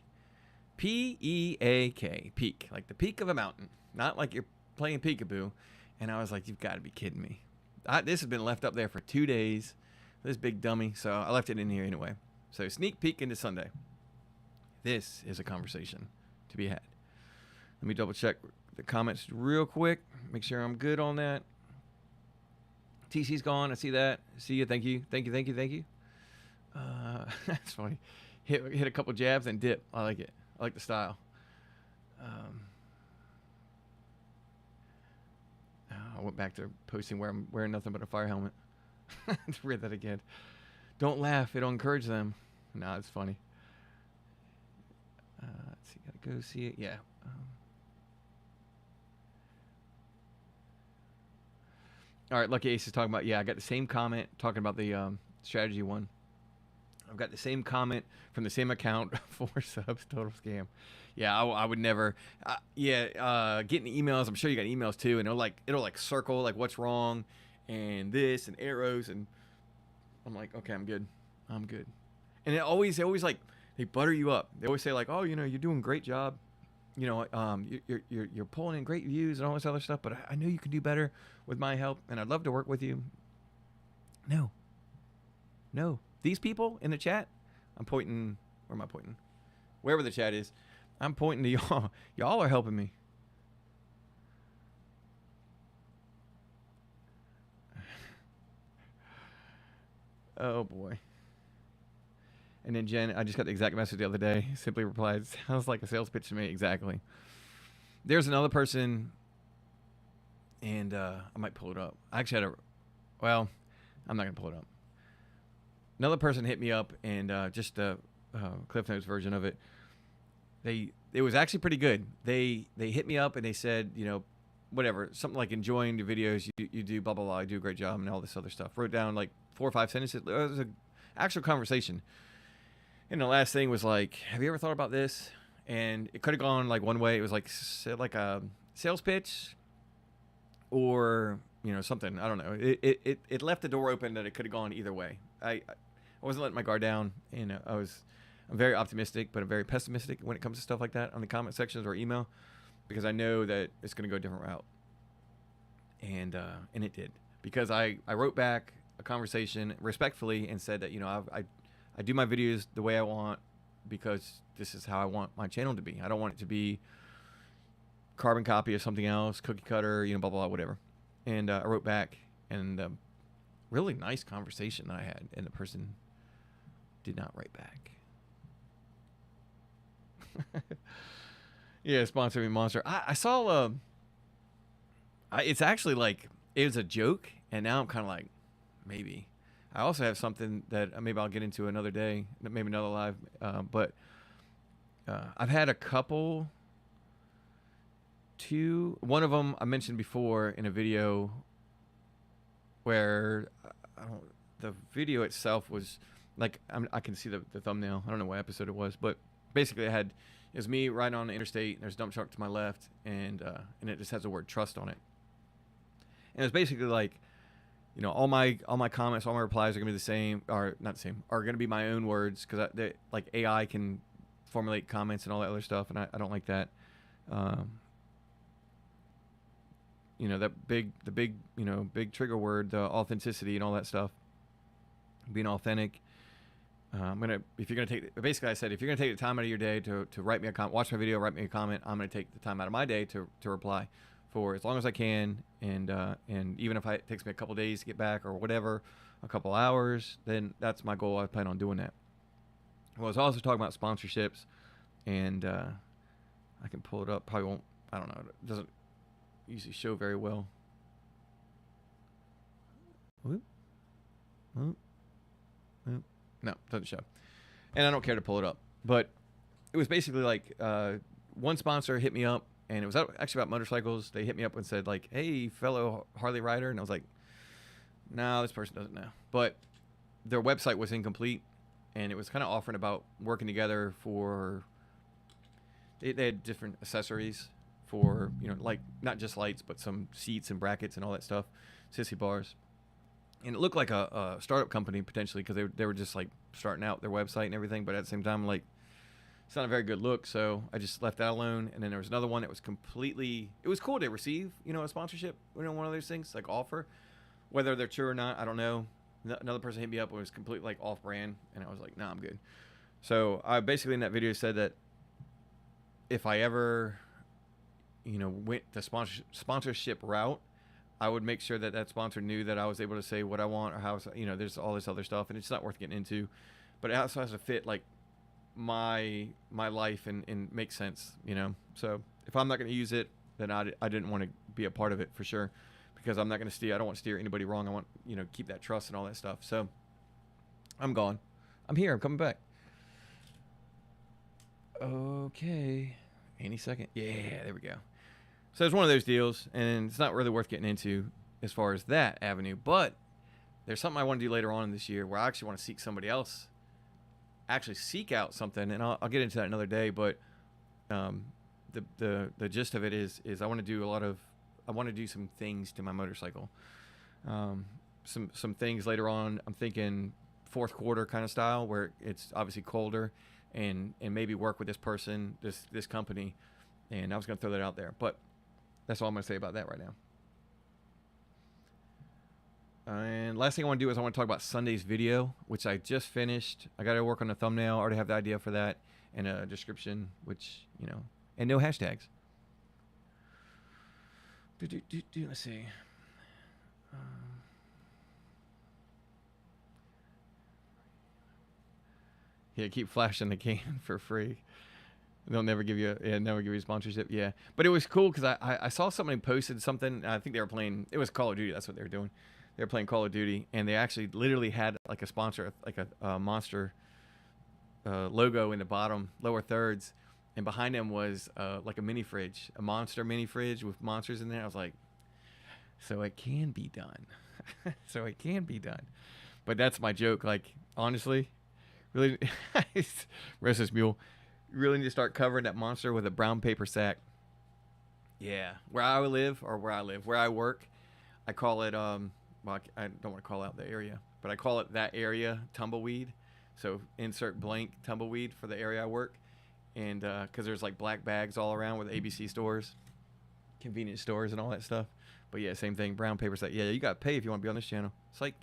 P-E-A-K, peak, like the peak of a mountain, not like you're playing peekaboo. And I was like, you've got to be kidding me. This has been left up there for 2 days, this big dummy, so I left it in here anyway. So sneak peek into Sunday. This is a conversation to be had. Let me double check the comments real quick, make sure I'm good on that. TC's gone, I see that. See you, thank you. That's funny. Hit a couple jabs and dip. I like it. I like the style. I went back to posting where I'm wearing nothing but a fire helmet. Let's read that again. Don't laugh. It'll encourage them. Nah, it's funny. Let's see. Gotta go see it. Yeah. All right. Lucky Ace is talking about, yeah, I got the same comment talking about the strategy one. I've got the same comment from the same account, 4 subs, total scam. Yeah, I would never. Getting emails. I'm sure you got emails too, and it'll circle like what's wrong, and this and arrows, and I'm like, okay, I'm good. And they always like they butter you up. They always say like, oh, you're doing a great job. You're pulling in great views and all this other stuff, but I know you can do better with my help, and I'd love to work with you. No. These people in the chat, I'm pointing. Where am I pointing? Wherever the chat is, I'm pointing to y'all. Y'all are helping me. Oh boy. And then Jen, I just got the exact message the other day. Simply replied, sounds like a sales pitch to me. Exactly. There's another person, and I might pull it up. I actually had I'm not gonna pull it up. Another person hit me up, and just the Cliff Notes version of it. It was actually pretty good. They hit me up and they said, whatever, something like enjoying the videos you do, blah blah blah. You do a great job and all this other stuff. Wrote down like 4 or 5 sentences. It was an actual conversation. And the last thing was like, have you ever thought about this? And it could have gone like one way. It was like a sales pitch, or something. I don't know. It left the door open that it could have gone either way. I wasn't letting my guard down, and I'm very optimistic, but I'm very pessimistic when it comes to stuff like that on the comment sections or email, because I know that it's going to go a different route. And it did, because I wrote back a conversation respectfully and said that I do my videos the way I want, because this is how I want my channel to be. I don't want it to be carbon copy of something else, cookie cutter, blah, blah, blah, whatever. And I wrote back, and really nice conversation that I had, and the person did not write back. Yeah, sponsor me, Monster. I saw it's actually like, it was a joke, and now I'm kind of like, maybe. I also have something that maybe I'll get into another day, maybe another live. But I've had a couple. One of them I mentioned before in a video, where the video itself was like, I can see the thumbnail. I don't know what episode it was, but basically it was me riding on the interstate, and there's a dump truck to my left, and it just has the word trust on it. And it's basically like, all my comments, all my replies are gonna be the same, or not the same, are gonna be my own words, because like AI can formulate comments and all that other stuff, and I don't like that. You know, the big big trigger word, the authenticity and all that stuff, being authentic. If you're gonna take, basically I said, if you're gonna take the time out of your day to write me a comment, watch my video, write me a comment, I'm gonna take the time out of my day to reply for as long as I can, and even if it takes me a couple days to get back or whatever, a couple hours, then that's my goal. I plan on doing that. Well, I was also talking about sponsorships, and I can pull it up. Probably won't. I don't know. It doesn't usually show very well. Whoop. Whoop. Whoop. No, it doesn't show. And I don't care to pull it up. But it was basically like one sponsor hit me up, and it was actually about motorcycles. They hit me up and said, like, hey, fellow Harley rider. And I was like, no, this person doesn't know. But their website was incomplete, and it was kind of offering about working together for, they had different accessories for, you know, like not just lights, but some seats and brackets and all that stuff, sissy bars. And it looked like a startup company potentially, because they were just like starting out their website and everything. But at the same time, like, it's not a very good look. So I just left that alone. And then there was another one that was completely, it was cool to receive, you know, a sponsorship, you know, one of those things, like offer. Whether they're true or not, I don't know. Another person hit me up and was completely like off brand. And I was like, nah, I'm good. So I basically in that video said that if I ever, you know, went the sponsorship route, I would make sure that sponsor knew that I was able to say what I want, or how, you know, there's all this other stuff, and it's not worth getting into, but it also has to fit like my life and make sense, you know. So if I'm not going to use it, then I didn't want to be a part of it for sure, because I'm not going to steer. I don't want to steer anybody wrong. I want, you know, keep that trust and all that stuff. So I'm gone. I'm here. I'm coming back. Okay. Any second. Yeah, there we go. So it's one of those deals, and it's not really worth getting into as far as that avenue. But there's something I want to do later on in this year where I actually want to seek out something, and I'll get into that another day. But the gist of it is I want to do some things to my motorcycle. Some things later on. I'm thinking fourth quarter kind of style, where it's obviously colder, and maybe work with this person, this company. And I was going to throw that out there, but that's all I'm going to say about that right now. And last thing I want to do is I want to talk about Sunday's video, which I just finished. I got to work on the thumbnail. I already have the idea for that, and a description, which, you know, and no hashtags. Let's see. Yeah, keep flashing the can for free. They'll never give you a sponsorship. Yeah, but it was cool because I saw somebody posted something. I think they were playing. It was Call of Duty. That's what they were doing. They were playing Call of Duty, and they actually literally had like a sponsor, like a Monster logo in the bottom lower thirds, and behind them was like a mini fridge, a Monster mini fridge with monsters in there. I was like, so it can be done. So it can be done. But that's my joke. Like, honestly, really, restless mule. Really need to start covering that monster with a brown paper sack. Yeah, where I work, I call it well, I don't want to call out the area, but I call it that area tumbleweed. So insert blank tumbleweed for the area I work, and because there's like black bags all around with ABC stores, convenience stores, and all that stuff. But yeah, same thing, brown paper sack. Yeah, you got to pay if you want to be on this channel. It's like,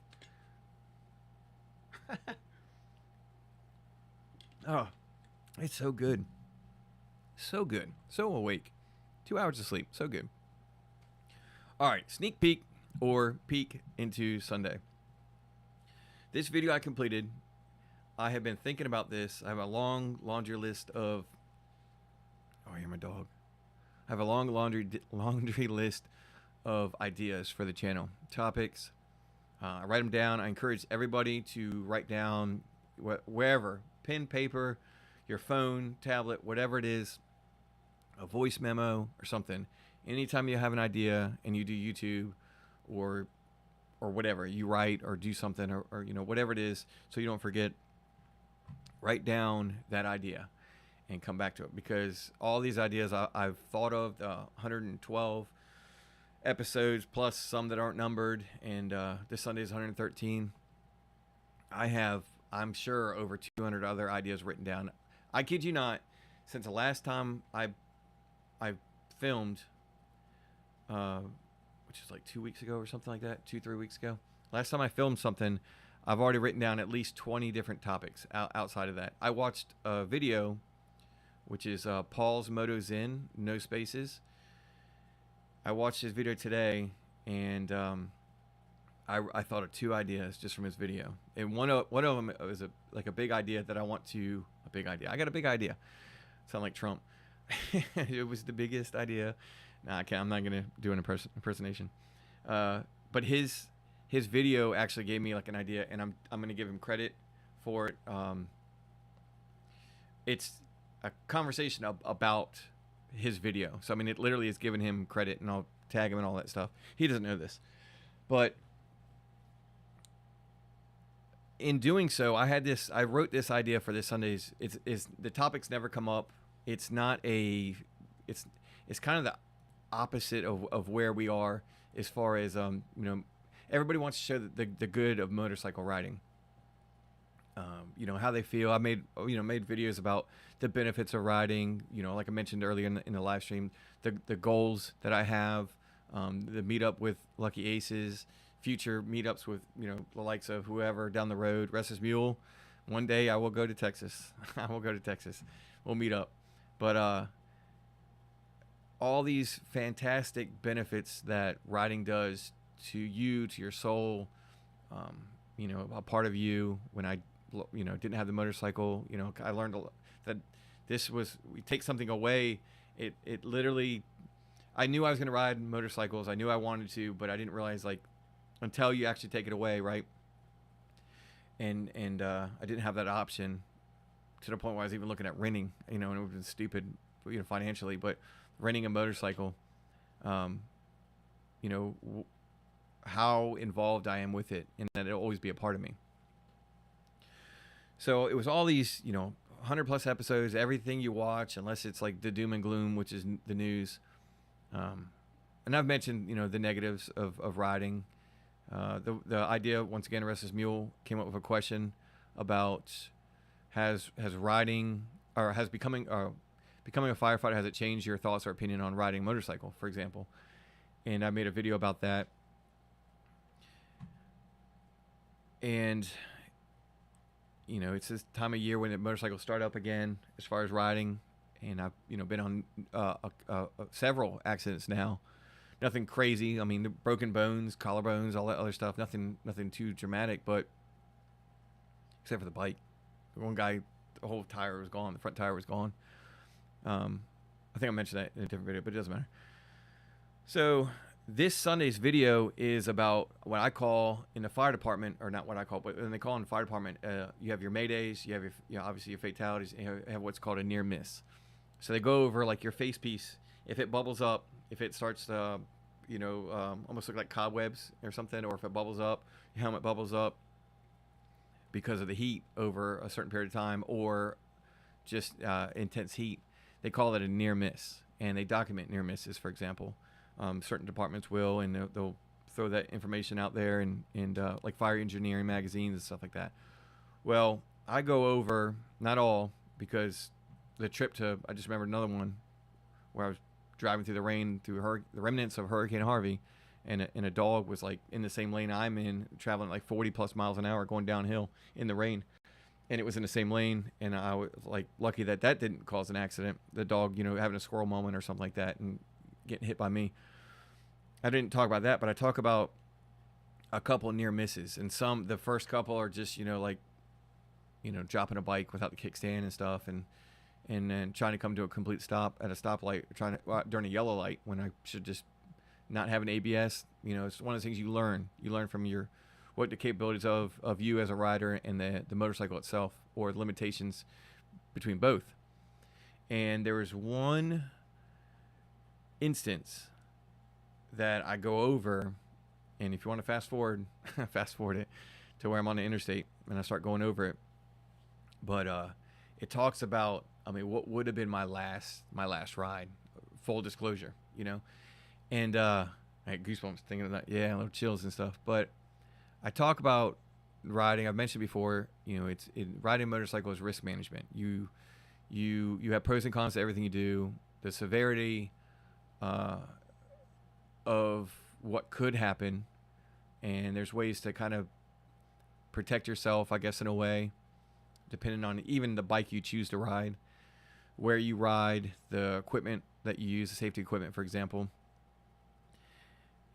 oh. It's so good. So good. So awake. 2 hours of sleep. So good. All right. Sneak peek or peek into Sunday. This video I completed. I have been thinking about this. I have a long laundry list of... Oh, I hear my dog. I have a long laundry list of ideas for the channel. Topics. I write them down. I encourage everybody to write down wherever. Pen, paper, your phone, tablet, whatever it is, a voice memo or something. Anytime you have an idea and you do YouTube or whatever, you write or do something or you know, whatever it is, so you don't forget, write down that idea and come back to it, because all these ideas I've thought of, the 112 episodes plus some that aren't numbered, and this Sunday is 113. I'm sure over 200 other ideas written down. I kid you not, since the last time I filmed, which is like 2 weeks ago or something like that, 3 weeks ago. Last time I filmed something, I've already written down at least 20 different topics outside of that. I watched a video, which is Paul's Moto Zen, no spaces. I watched his video today, and I thought of 2 ideas just from his video. And one of them was a big idea that I want to, a big idea. I got a big idea. Sound like Trump. It was the biggest idea. Nah, I can't. I'm not gonna do an impersonation. But his video actually gave me like an idea, and I'm gonna give him credit for it. It's a conversation about his video, so I mean, it literally is giving him credit, and I'll tag him and all that stuff. He doesn't know this, but in doing so, I wrote this idea for this Sunday's. It's the topics never come up. It's not a. It's kind of the opposite of where we are as far as everybody wants to show the good of motorcycle riding. How they feel. I made videos about the benefits of riding. Like I mentioned earlier in the live stream, the goals that I have, the meetup with Lucky Aces, future meetups with the likes of whoever down the road, Restless Mule. One day I will go to Texas. I will go to Texas. We'll meet up. But all these fantastic benefits that riding does to you, to your soul, a part of you. When I didn't have the motorcycle, I learned that we take something away. It literally, I knew I was going to ride motorcycles. I knew I wanted to, but I didn't realize until you actually take it away, right? And I didn't have that option to the point where I was even looking at renting, and it would have been stupid, financially, but renting a motorcycle, how involved I am with it, and that it'll always be a part of me. So it was all these, 100 plus episodes, everything you watch, unless it's like the doom and gloom, which is the news. And I've mentioned, the negatives of riding. The idea, once again, Restless Mule came up with a question about has riding, or has becoming a firefighter, has it changed your thoughts or opinion on riding a motorcycle, for example? And I made a video about that. And it's this time of year when the motorcycles start up again as far as riding, and I've been on several accidents now. Nothing crazy. I mean, the broken bones, collarbones, all that other stuff. Nothing too dramatic, but except for the bike. One guy, the whole tire was gone. The front tire was gone. I think I mentioned that in a different video, but it doesn't matter. So this Sunday's video is about what I call in the fire department, or not what I call, but when they call in the fire department, you have your maydays, you have your, obviously your fatalities, and you have what's called a near miss. So they go over like your face piece. If it bubbles up, if it starts to, almost look like cobwebs or something, or if it bubbles up, your helmet bubbles up because of the heat over a certain period of time, or just intense heat, they call it a near miss, and they document near misses, for example. Certain departments will, and they'll throw that information out there, and like fire engineering magazines and stuff like that. Well, I go over, not all, because the trip to, I just remembered another one where I was driving through the rain through the remnants of Hurricane Harvey, and a dog was like in the same lane I'm in, traveling like 40 plus miles an hour going downhill in the rain, and it was in the same lane, and I was like lucky that didn't cause an accident. The dog, having a squirrel moment or something like that and getting hit by me. I didn't talk about that, but I talk about a couple near misses, and the first couple are just dropping a bike without the kickstand and stuff, and then trying to come to a complete stop at a stoplight, during a yellow light when I should just not have an ABS. It's one of the things you learn. You learn from what the capabilities of you as a rider and the motorcycle itself, or the limitations between both. And there was one instance that I go over, and if you want to fast forward it to where I'm on the interstate and I start going over it. But it talks about, what would have been my last ride, full disclosure, and I had goosebumps thinking of that. Yeah, a little chills and stuff. But I talk about riding. I've mentioned before, riding a motorcycle is risk management. You You have pros and cons to everything you do. The severity of what could happen, and there's ways to kind of protect yourself, I guess, in a way, depending on even the bike you choose to ride, where you ride, the equipment that you use, the safety equipment, for example.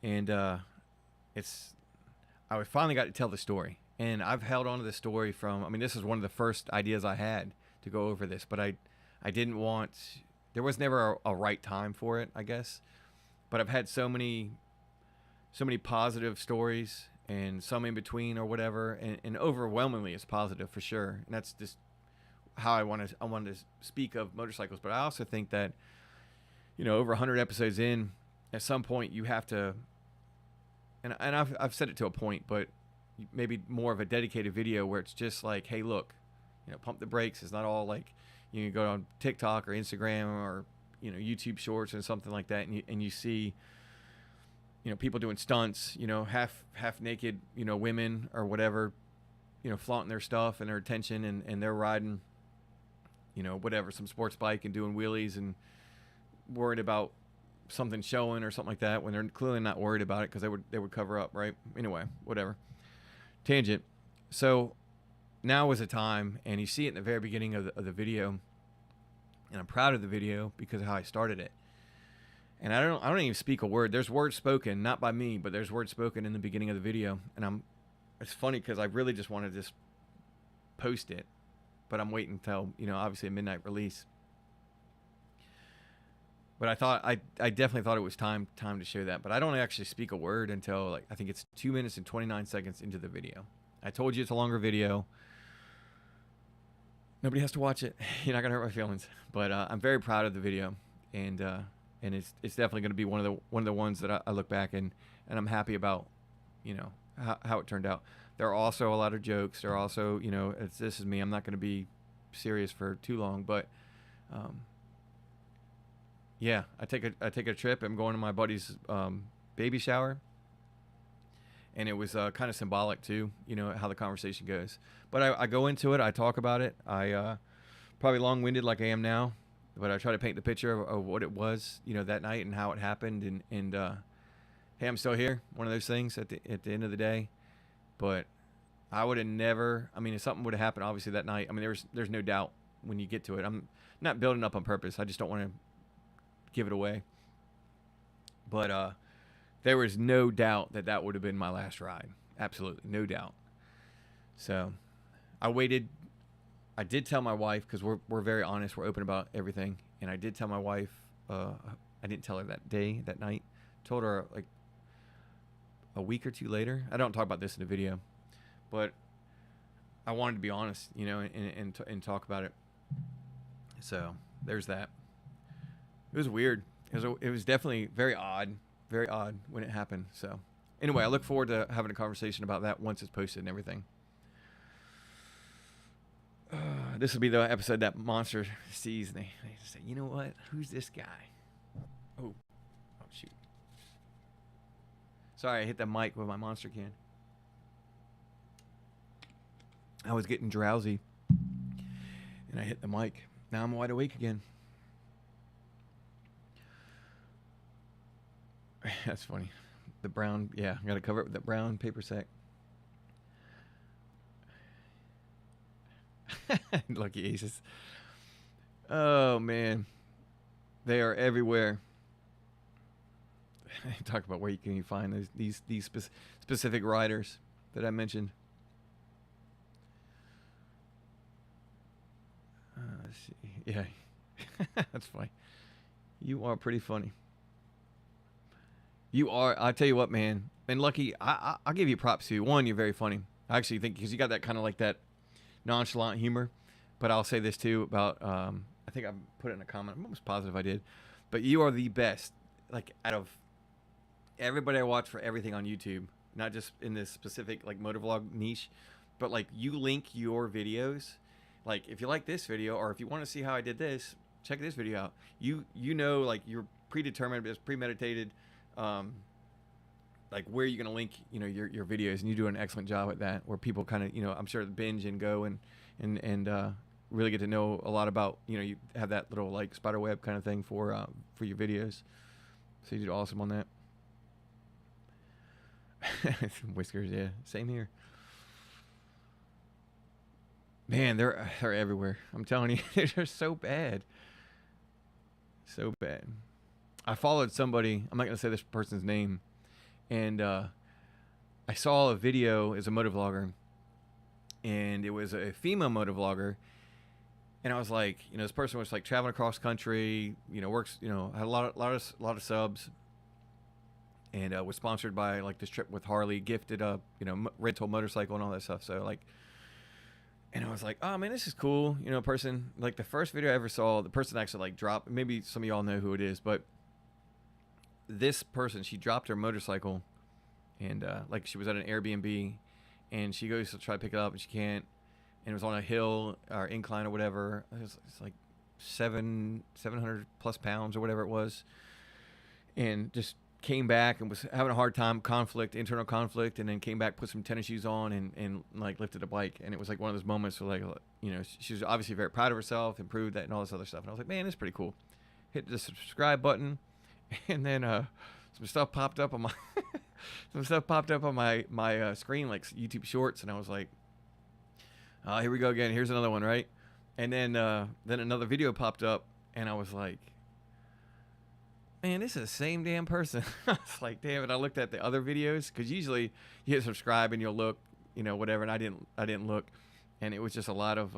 And I finally got to tell the story, and I've held on to the story from, I mean, this is one of the first ideas I had to go over this, but I didn't want, there was never a right time for it, I guess. But I've had so many positive stories and some in between or whatever, and overwhelmingly it's positive for sure. And that's just how I wanted to speak of motorcycles. But I also think that, over 100 episodes in, at some point you have to, and I've said it to a point, but maybe more of a dedicated video where it's just like, hey, look, pump the brakes. It's not all like you can go on TikTok or Instagram or YouTube Shorts and something like that, and you see people doing stunts, half naked, women or whatever, flaunting their stuff and their attention, and they're riding, whatever, some sports bike and doing wheelies and worried about something showing or something like that, when they're clearly not worried about it because they would cover up, right? Anyway, whatever. Tangent. So now is the time, and you see it in the very beginning of the video, and I'm proud of the video because of how I started it. And I don't even speak a word. There's words spoken, not by me, but there's words spoken in the beginning of the video. And it's funny because I really just wanted to just post it, but I'm waiting until, obviously a midnight release. But I definitely thought it was time to show that. But I don't actually speak a word until, I think it's 2 minutes and 29 seconds into the video. I told you it's a longer video. Nobody has to watch it. You're not gonna hurt my feelings. But I'm very proud of the video, and it's definitely gonna be one of the ones that I look back and I'm happy about, how it turned out. There are also a lot of jokes. There are also, this is me. I'm not gonna be serious for too long, but yeah, I take a trip. I'm going to my buddy's baby shower, and it was kind of symbolic too, how the conversation goes. But I go into it, I talk about it. I probably long-winded like I am now, but I try to paint the picture of what it was, that night and how it happened. And hey, I'm still here. One of those things at the end of the day. But I would have never. I mean, if something would have happened, obviously that night. I mean, there's no doubt when you get to it. I'm not building up on purpose. I just don't want to give it away. But there was no doubt that would have been my last ride. Absolutely, no doubt. So I waited. I did tell my wife, because we're very honest. We're open about everything. And I did tell my wife. I didn't tell her that night. Told her like a week or two later. I don't talk about this in the video, but I wanted to be honest, and talk about it. So there's that. It was weird. It was definitely very odd when it happened. So anyway, I look forward to having a conversation about that once it's posted and everything. This will be the episode that Monster sees, and they just say, you know what? Who's this guy? Oh, shoot. Sorry, I hit the mic with my Monster can. I was getting drowsy, and I hit the mic. Now I'm wide awake again. That's funny. The brown, yeah, I got to cover it with that brown paper sack. Lucky aces. Oh man, they are everywhere. Talk about where you can find these specific riders that I mentioned. Let's see. Yeah, that's funny. You are pretty funny. You are. I tell you what, man. And Lucky, I'll give you props too. One, you're very funny. I actually think because you got that kind of like that nonchalant humor. But I'll say this too about. I think I put it in a comment. I'm almost positive I did. But you are the best. Like out of everybody I watch for everything on YouTube, not just in this specific like motovlog niche, but like you link your videos. Like if you like this video, or if you want to see how I did this, check this video out. You know, like you're predetermined, it's premeditated. Like where you're gonna link, your videos, and you do an excellent job at that. Where people kind of, I'm sure binge and go and really get to know a lot about, you have that little like spider web kind of thing for your videos. So you did awesome on that. Whiskers, yeah, same here. Man, they're everywhere. I'm telling you, they're so bad, so bad. I followed somebody. I'm not gonna say this person's name, and I saw a video as a motovlogger, and it was a female motovlogger, and I was like, this person was like traveling across country, works, had a lot of subs, and was sponsored by like this trip with Harley, gifted a rental motorcycle and all that stuff. So like, and I was like, oh man, this is cool. Person, like the first video I ever saw, the person actually like dropped. Maybe some of y'all know who it is, but this person, she dropped her motorcycle, and like she was at an Airbnb, and she goes to try to pick it up and she can't, and it was on a hill or incline or whatever. It's like 700 plus pounds or whatever it was, and just came back and was having a hard time, internal conflict, and then came back, put some tennis shoes on, and like lifted a bike. And it was like one of those moments where like, she was obviously very proud of herself, improved that and all this other stuff. And I was like, man, it's pretty cool. Hit the subscribe button, and then some stuff popped up on my my screen, like YouTube Shorts, and I was like, here we go again. Here's another one, right? And then another video popped up, and I was like, man, this is the same damn person. I was like, damn it. I looked at the other videos, because usually you hit subscribe and you'll look, whatever. And I didn't look, and it was just a lot of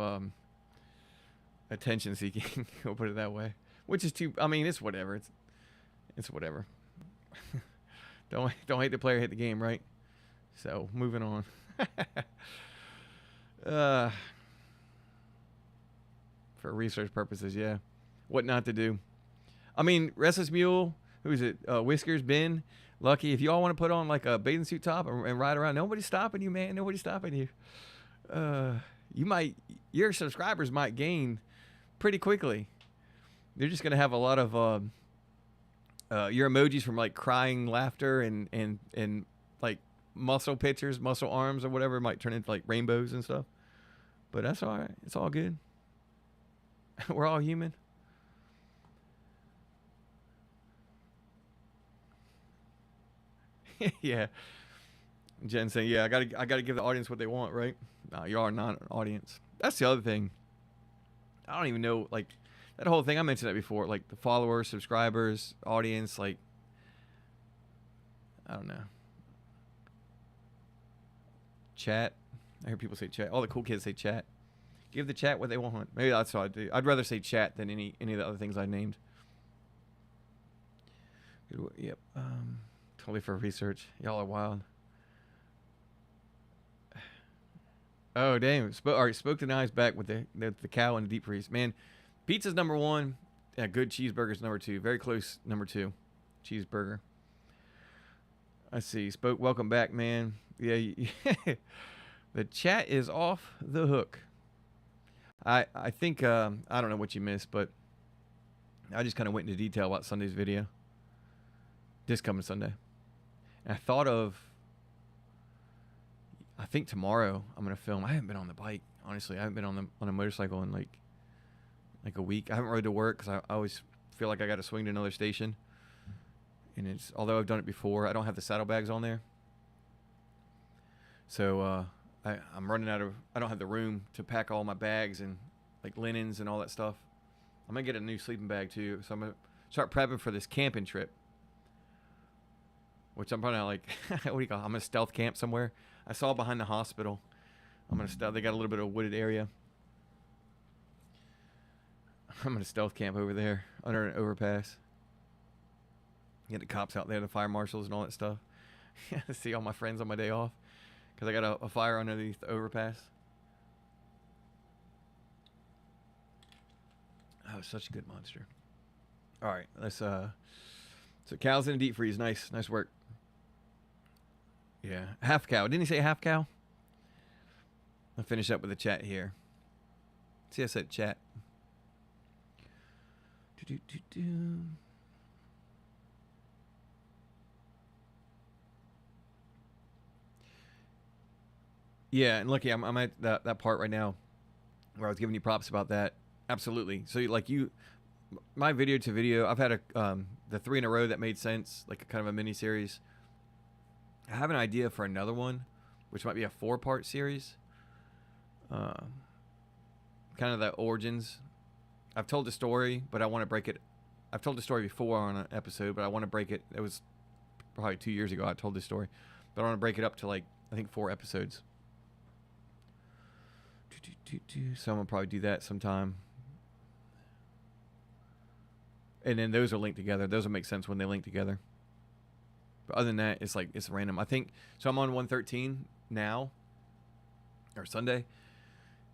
attention seeking. We'll put it that way. Which is it's whatever. It's whatever. Don't hate the player, hate the game, right? So moving on. For research purposes, yeah. What not to do. Restless Mule, who is it? Whiskers, Ben, Lucky. If you all want to put on like a bathing suit top and ride around, nobody's stopping you, man. Nobody's stopping you. Your subscribers might gain pretty quickly. They're just gonna have a lot of your emojis from like crying laughter and like muscle pictures, muscle arms or whatever might turn into like rainbows and stuff. But that's all right. It's all good. We're all human. Yeah. Jen saying, yeah, I gotta give the audience what they want, right? No, you are not an audience. That's the other thing. I don't even know, like, that whole thing, I mentioned that before, like the followers, subscribers, audience, like, I don't know. Chat. I hear people say chat. All the cool kids say chat. Give the chat what they want. Maybe that's what I do. I'd rather say chat than any of the other things I named. Yep. Totally for research. Y'all are wild. Oh, damn. All right, Spoke the Knives back with the cow and the deep freeze. Man, pizza's number one. Yeah, good cheeseburger's number two. Very close number two. Cheeseburger. I see. Spoke, welcome back, man. Yeah. The chat is off the hook. I think, I don't know what you missed, but I just kind of went into detail about Sunday's video. This coming Sunday. And I thought of, I think tomorrow I'm going to film. I haven't been on the bike, honestly. I haven't been on a motorcycle in like a week. I haven't rode to work because I always feel like I got to swing to another station. And although I've done it before, I don't have the saddlebags on there. So I'm running out of, I don't have the room to pack all my bags and like linens and all that stuff. I'm going to get a new sleeping bag too. So I'm going to start prepping for this camping trip. Which I'm probably like, what do you call it? I'm going to stealth camp somewhere. I saw behind the hospital. I'm going to stealth. They got a little bit of wooded area. I'm going to stealth camp over there under an overpass. Get the cops out there, the fire marshals and all that stuff. See all my friends on my day off. Because I got a fire underneath the overpass. Oh, such a good monster. All right, let's so cows in a deep freeze. Nice work. Yeah, half cow. Didn't he say half cow? I'll finish up with the chat here. See, I said chat. Yeah, and lucky I'm at that part right now where I was giving you props about that. Absolutely. So like my video to video, I've had the 3 in a row that made sense, like a kind of a mini series. I have an idea for another one, which might be a 4-part series. Kind of the origins. I've told the story, but I want to break it. I've told the story before on an episode, but I want to break it. It was probably 2 years ago I told this story, but I want to break it up to like, I think 4 episodes. So I'm gonna probably do that sometime. And then those are linked together. Those will make sense when they link together. But other than that, it's like, it's random. I think, so I'm on 113 now, or Sunday.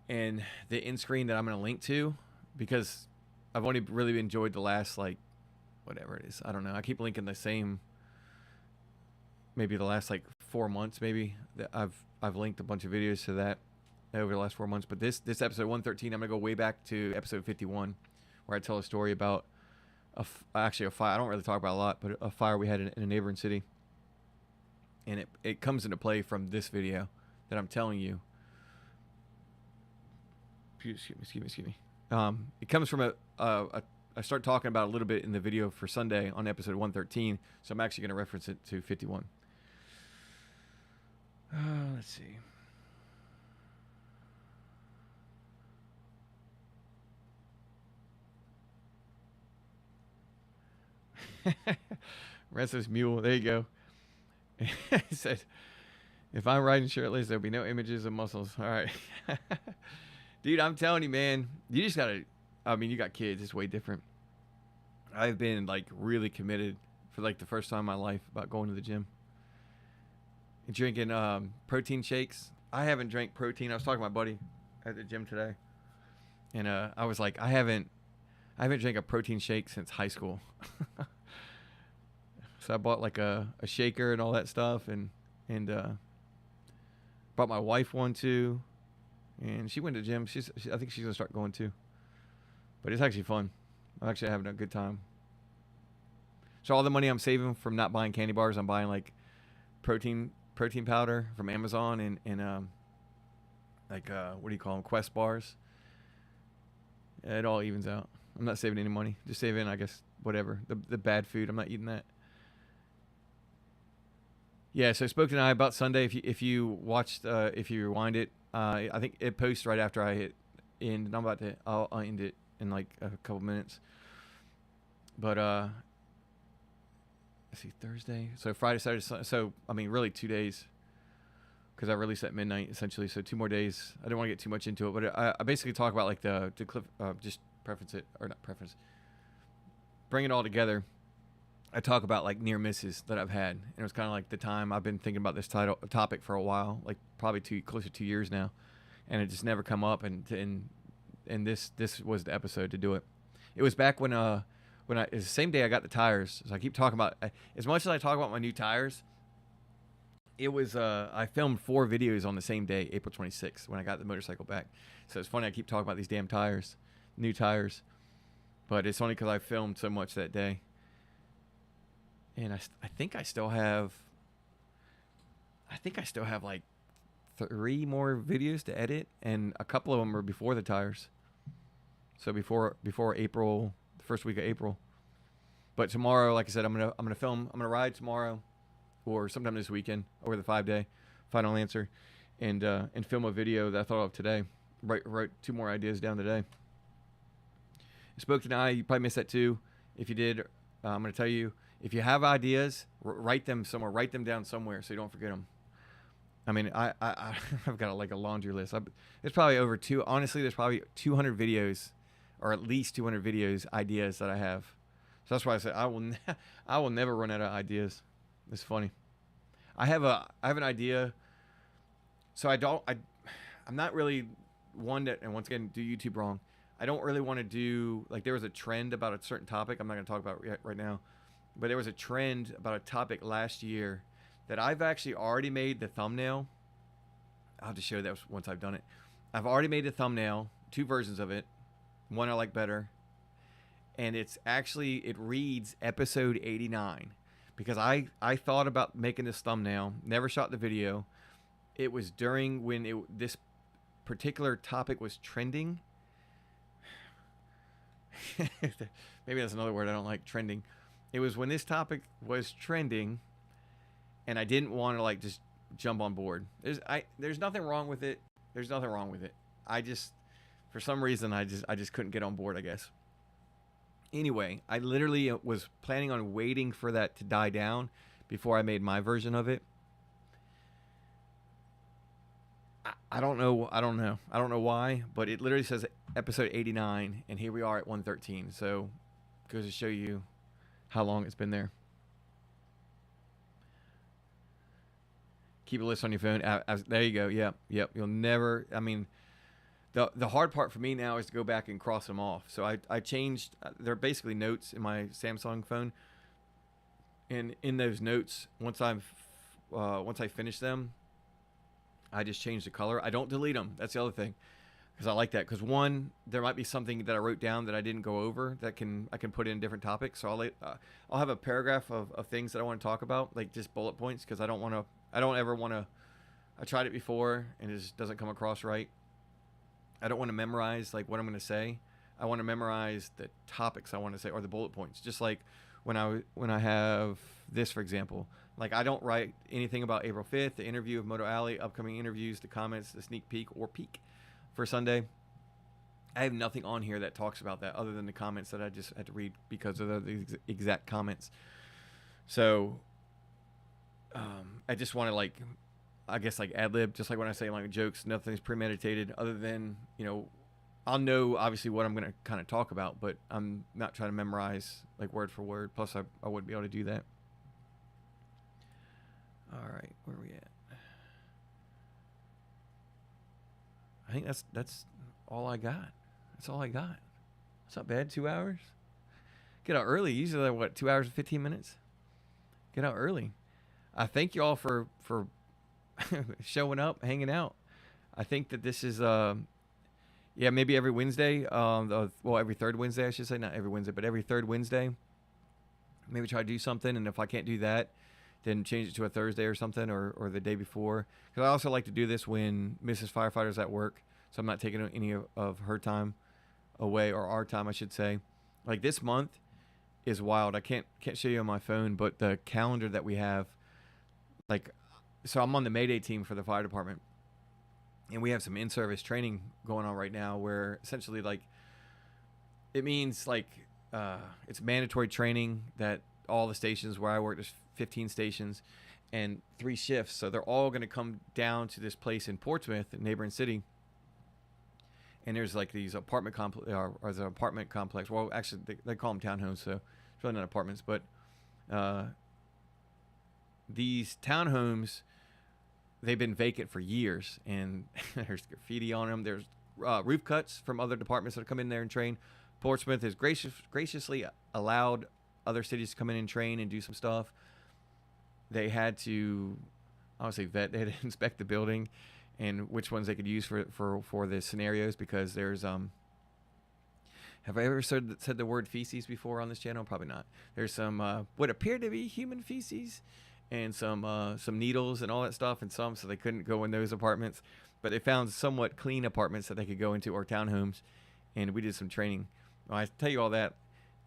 And the end screen that I'm going to link to, because I've only really enjoyed the last, like, whatever it is. I don't know. I keep linking the same, maybe the last, like, 4 months, maybe. That I've linked a bunch of videos to that over the last 4 months. But this episode 113, I'm going to go way back to episode 51, where I tell a story about actually a fire. I don't really talk about a lot, but a fire we had in a neighboring city. And it comes into play from this video that I'm telling you. Excuse me. It comes from I start talking about a little bit in the video for Sunday on episode 113, so I'm actually going to reference it to 51. Let's see. Restless mule. There you go. He said, if I'm riding shirtless, there'll be no images of muscles. All right. Dude, I'm telling you, man, you just gotta, I mean, you got kids. It's way different. I've been like really committed for like the first time in my life about going to the gym. And drinking protein shakes. I haven't drank protein. I was talking to my buddy at the gym today. And I was like, I haven't drank a protein shake since high school. So I bought like a shaker and all that stuff, and bought my wife one too, and she went to the gym. I think she's gonna start going too. But it's actually fun. I'm actually having a good time. So all the money I'm saving from not buying candy bars, I'm buying like protein powder from Amazon and like what do you call them, Quest bars. It all evens out. I'm not saving any money. Just saving, I guess, whatever the bad food. I'm not eating that. Yeah, so I spoke to I about Sunday. If you watched, if you rewind it, I think it posts right after I hit end, and I'll end it in like a couple minutes. But let's see, Thursday. So Friday, Saturday, Sunday. So I mean, really 2 days, because I released at midnight essentially. So 2 more days. I don't want to get too much into it, but I basically talk about like just preference it, or not preference. Bring it all together. I talk about like near misses that I've had, and it was kind of like the time I've been thinking about this topic for a while, like probably close to 2 years now, and it just never come up, and this was the episode to do it. It was back when it was the same day I got the tires, so I keep talking about, as much as I talk about my new tires, it was I filmed 4 videos on the same day, April 26th, when I got the motorcycle back. So it's funny I keep talking about these damn tires, new tires, but it's only because I filmed so much that day. And I think I still have like 3 more videos to edit, and a couple of them are before the tires. So before April, the first week of April. But tomorrow, like I said, I'm gonna ride tomorrow, or sometime this weekend over the 5-day final answer, and film a video that I thought of today. Write 2 more ideas down today. I spoke to you probably missed that too. If you did, I'm gonna tell you. If you have ideas, write them somewhere. Write them down somewhere so you don't forget them. I mean, I've got like a laundry list. It's probably over honestly, there's probably 200 videos, or at least 200 videos, ideas that I have. So that's why I said I will never run out of ideas. It's funny. I have an idea. So I'm not really one that, and once again, do YouTube wrong. I don't really want to do, like, there was a trend about a certain topic I'm not going to talk about right now. But there was a trend about a topic last year that I've actually already made the thumbnail. I'll have to show that once I've done it. I've already made the thumbnail, 2 versions of it. One I like better. And it reads episode 89. Because I thought about making this thumbnail, never shot the video. It was during when particular topic was trending. Maybe that's another word I don't like, trending. It was when this topic was trending, and I didn't want to like just jump on board. There's nothing wrong with it. There's nothing wrong with it. I just, for some reason, I just couldn't get on board, I guess. Anyway, I literally was planning on waiting for that to die down before I made my version of it. I don't know. I don't know why, but it literally says episode 89, and here we are at 113. So, goes to show you how long it's been there. Keep a list on your phone. There you go. Yep. You'll never. I mean, the hard part for me now is to go back and cross them off. So I changed. They're basically notes in my Samsung phone, and in those notes, once I finish them, I just change the color. I don't delete them. That's the other thing, because I like that. Because one, there might be something that I wrote down that I didn't go over that I can put in different topics. So I'll have a paragraph of things that I want to talk about, like just bullet points, because I don't ever want to. I tried it before and it just doesn't come across right. I don't want to memorize like what I'm going to say. I want to memorize the topics I want to say, or the bullet points. Just like when I have this, for example. Like, I don't write anything about April 5th, the interview of MotoAlley, upcoming interviews, the comments, the sneak peek or peek for Sunday. I have nothing on here that talks about that other than the comments that I just had to read because of the exact comments. So I just want to, like, I guess, like, ad-lib, just like when I say, like, jokes, nothing's premeditated other than, you know, I'll know, obviously, what I'm going to kind of talk about, but I'm not trying to memorize, like, word for word. Plus, I wouldn't be able to do that. All right, where are we at? I think that's all I got. That's all I got. It's not bad. 2 hours. Get out early. Usually, like, what, 2 hours and 15 minutes? Get out early. I thank you all for showing up, hanging out. I think that this is maybe every Wednesday. Every third Wednesday, I should say. Not every Wednesday, but every third Wednesday. Maybe try to do something, and if I can't do that, then change it to a Thursday or something, or the day before. Because I also like to do this when Mrs. Firefighter's at work, so I'm not taking any of her time away, or our time, I should say. Like, this month is wild. I can't show you on my phone, but the calendar that we have, like, so I'm on the Mayday team for the fire department, and we have some in-service training going on right now where essentially, like, it means, like, it's mandatory training that all the stations where I work, there's 15 stations and 3 shifts. So they're all going to come down to this place in Portsmouth, a neighboring city. And there's like these apartment complex. Well, actually, they call them townhomes, so it's really not apartments. But these townhomes, they've been vacant for years, and there's graffiti on them. There's roof cuts from other departments that come in there and train. Portsmouth has graciously allowed other cities to come in and train and do some stuff. They had to, I would say, they had to inspect the building and which ones they could use for the scenarios, because there's have I ever said the word feces before on this channel? Probably not. There's some what appeared to be human feces and some needles and all that stuff, and so they couldn't go in those apartments, but they found somewhat clean apartments that they could go into, or townhomes, and we did some training. Well, I tell you all that.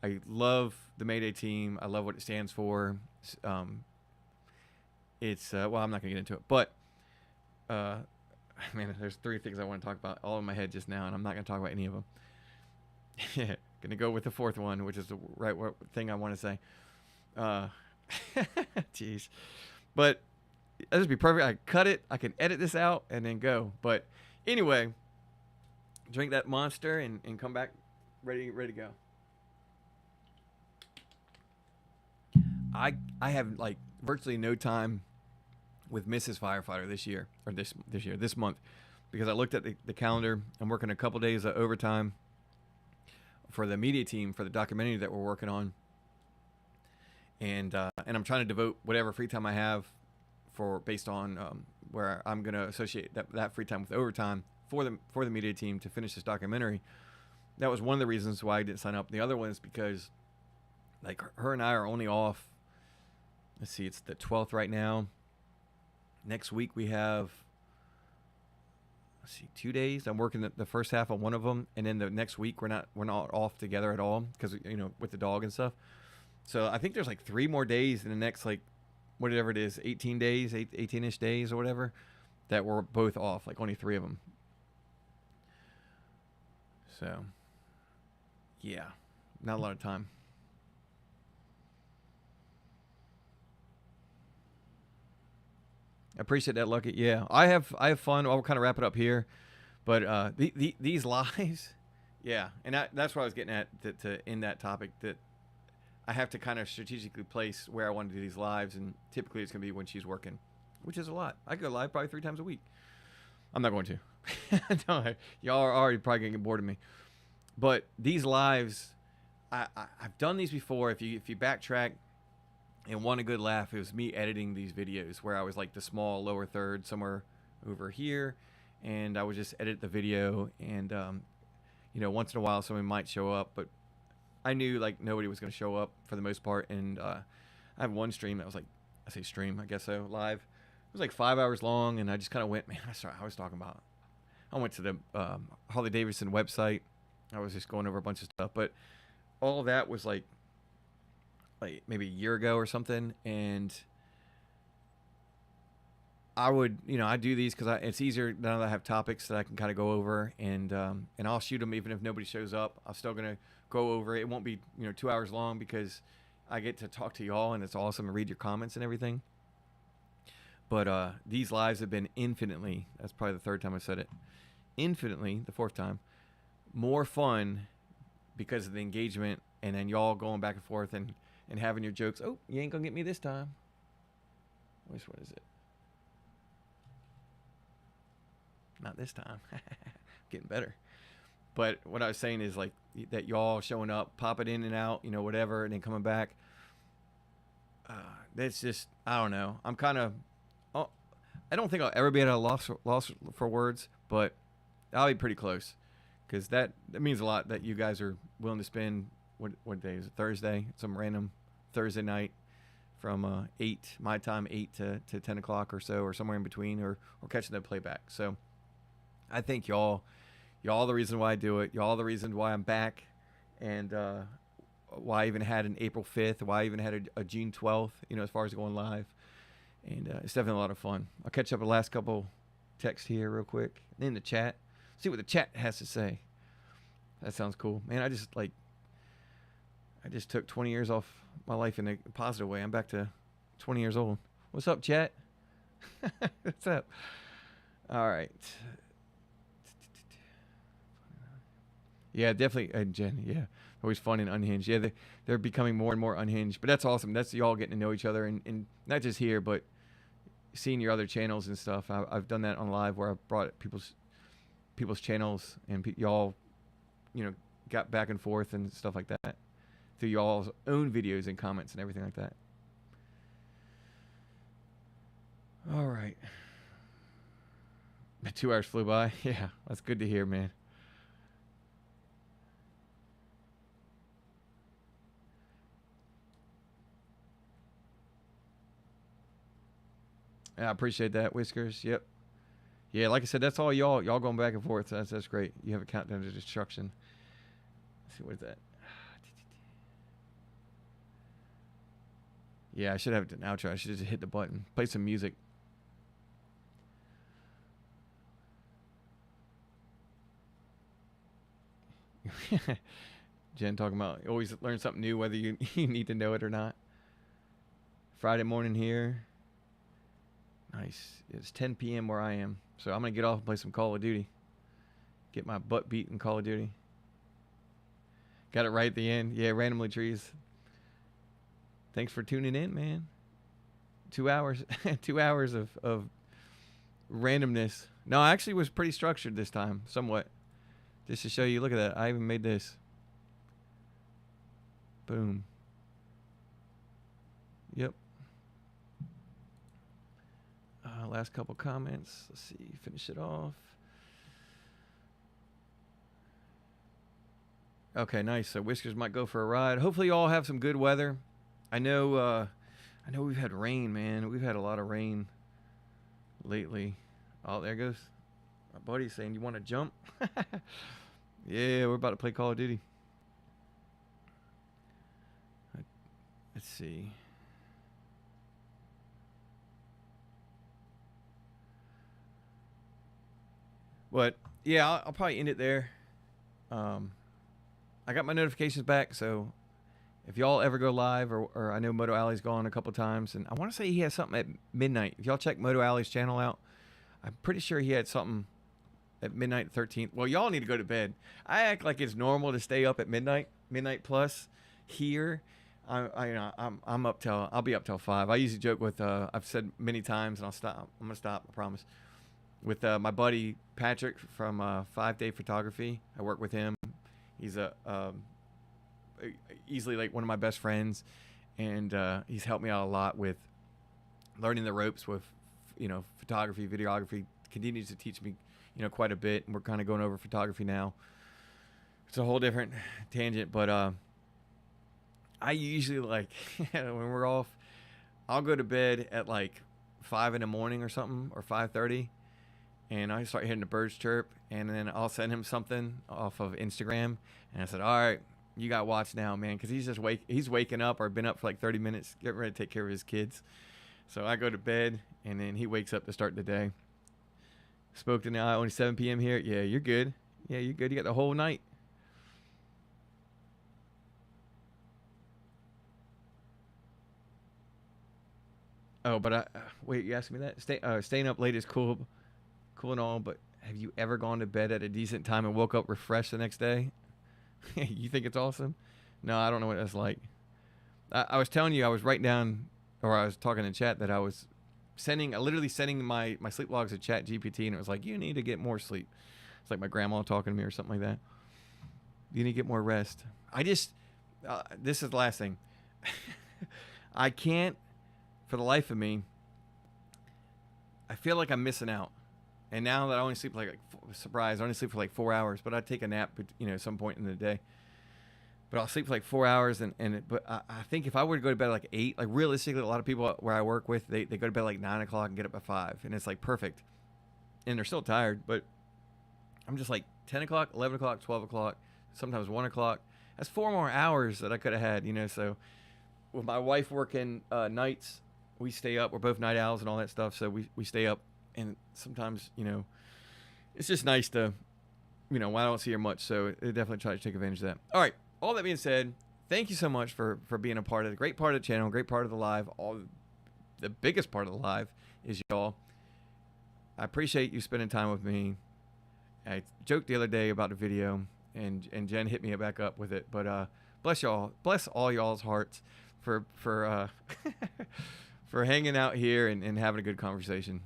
I love the Mayday team. I love what it stands for. It's I'm not going to get into it, but man, there's 3 things I want to talk about all in my head just now, and I'm not going to talk about any of them. Going to go with the 4th one, which is the right thing I want to say. Jeez. But that'll just be perfect. I cut it. I can edit this out and then go. But anyway, drink that Monster and come back ready to go. I have like virtually no time with Mrs. Firefighter this month, because I looked at the calendar. I'm working a couple days of overtime for the media team for the documentary that we're working on, and I'm trying to devote whatever free time I have based on where I'm going to associate that free time with overtime for the media team to finish this documentary. That was one of the reasons why I didn't sign up. The other one is because, like, her and I are only off. Let's see, it's the 12th right now. Next week we have, let's see, 2 days. I'm working the first half on one of them, and then the next week we're not off together at all because with the dog and stuff. So I think there's like 3 more days in the next like whatever it is, 18 days, 18-ish days or whatever, that we're both off. Like only 3 of them. So yeah, not a lot of time. I appreciate that, Lucky. Yeah, I have fun. I'll kind of wrap it up here, but these lives, yeah, and that's what I was getting at to end that topic. That I have to kind of strategically place where I want to do these lives, and typically it's gonna be when she's working, which is a lot. I go live probably 3 times a week. I'm not going to. No, y'all are already probably gonna get bored of me. But these lives, I've done these before. If you backtrack and want a good laugh, it was me editing these videos where I was like the small lower third somewhere over here, and I would just edit the video, and once in a while someone might show up, but I knew like nobody was going to show up for the most part. And I have one stream that was like, I say stream, I guess so, live. It was like 5 hours long, and I just kind of went, man, I was talking about. I went to the Harley Davidson website. I was just going over a bunch of stuff, but all of that was like maybe a year ago or something. And I would, I do these because it's easier now that I have topics that I can kind of go over, and I'll shoot them even if nobody shows up. I'm still gonna go over it. It won't be 2 hours long because I get to talk to y'all, and it's awesome to read your comments and everything. But these lives have been infinitely, that's probably the 3rd time I said it, infinitely, the 4th time, more fun because of the engagement, and then y'all going back and forth and having your jokes. Oh, you ain't gonna get me this time. Which one is it? Not this time. Getting better. But what I was saying is like that y'all showing up, popping in and out, whatever, and then coming back. That's just, I don't know. I'm kind of, I don't think I'll ever be at a loss for words, but I'll be pretty close, because that means a lot that you guys are willing to spend, what day is it, Thursday? Some random Thursday night from 8, my time, 8 to 10 o'clock or so, or somewhere in between, or catching the playback. So I think y'all the reason why I do it. Y'all the reason why I'm back, and why I even had an April 5th, why I even had a June 12th, as far as going live. And it's definitely a lot of fun. I'll catch up the last couple texts here real quick in the chat. See what the chat has to say. That sounds cool. Man, I just took 20 years off my life in a positive way. I'm back to 20 years old. What's up, chat? What's up? All right. Yeah, definitely, Jen. Yeah, always fun and unhinged. Yeah, they're becoming more and more unhinged, but that's awesome. That's y'all getting to know each other, and not just here, but seeing your other channels and stuff. I've done that on live where I've brought people's channels, and y'all, got back and forth and stuff like that through y'all's own videos and comments and everything like that. All right. 2 hours flew by. Yeah, that's good to hear, man. I appreciate that, Whiskers. Yep. Yeah, like I said, that's all y'all going back and forth. That's great. You have a countdown to destruction. Let's see, what is that? Yeah, I should have an outro. I should just hit the button. Play some music. Jen talking about always learn something new, whether you need to know it or not. Friday morning here. Nice. It's 10 p.m. where I am. So I'm going to get off and play some Call of Duty. Get my butt beat in Call of Duty. Got it right at the end. Yeah, randomly trees. Thanks for tuning in, man. 2 hours. 2 hours of randomness. No, I actually was pretty structured this time, somewhat. Just to show you, look at that. I even made this. Boom. Yep. Last couple comments. Let's see. Finish it off. Okay, nice. So Whiskers might go for a ride. Hopefully you all have some good weather. I know we've had rain, man. We've had a lot of rain lately. Oh, there goes My buddy's saying, you want to jump? Yeah, we're about to play Call of Duty. Let's see. But yeah, I'll probably end it there. I got my notifications back, so if y'all ever go live, or I know MotoAlley's gone a couple times, and I want to say he has something at midnight. If y'all check MotoAlley's channel out, I'm pretty sure he had something at midnight 13th. Well, y'all need to go to bed. I act like it's normal to stay up at midnight plus here. I'm up till, I'll be up till 5. I usually joke with, I've said many times, and I'll stop. I'm gonna stop, I promise. With my buddy Patrick from 5 Day Photography. I work with him. He's easily like one of my best friends, and he's helped me out a lot with learning the ropes with, photography, videography. Continues to teach me, quite a bit. And we're kind of going over photography now. It's a whole different tangent, but I usually like when we're off, I'll go to bed at like 5 in the morning or something, or 5:30. And I start hearing the birds chirp, and then I'll send him something off of Instagram. And I said, all right, you got to watch now, man, because he's waking up or been up for like 30 minutes, getting ready to take care of his kids. So I go to bed, and then he wakes up to start the day. Spoke to now, only 7 p.m. here. Yeah, you're good. Yeah, you're good. You got the whole night. Oh, but wait, you asked me that? Staying up late is cool and all, but have you ever gone to bed at a decent time and woke up refreshed the next day? You think it's awesome? No, I don't know what that's like. I was telling you, I was writing down, or I was talking in chat, that I was literally sending my sleep logs to Chat GPT, and it was like, you need to get more sleep. It's like my grandma talking to me or something like that. You need to get more rest. This is the last thing. I can't, for the life of me, I feel like I'm missing out. And now that I only sleep I only sleep for like 4 hours, but I take a nap, at some point in the day. But I'll sleep for like 4 hours, but I think if I were to go to bed at like 8, like realistically, a lot of people where I work with, they go to bed like 9 o'clock and get up at 5, and it's like perfect. And they're still tired, but I'm just like 10 o'clock, 11 o'clock, 12 o'clock, sometimes 1 o'clock. That's 4 more hours that I could have had, so with my wife working nights, we stay up. We're both night owls and all that stuff, so we stay up. And sometimes, it's just nice to, I don't see her much, so I definitely try to take advantage of that. All right, all that being said, thank you so much for being a part of the great part of the channel, great part of the live. The biggest part of the live is y'all. I appreciate you spending time with me. I joked the other day about the video, and Jen hit me back up with it. But bless y'all, bless all y'all's hearts for for hanging out here and having a good conversation.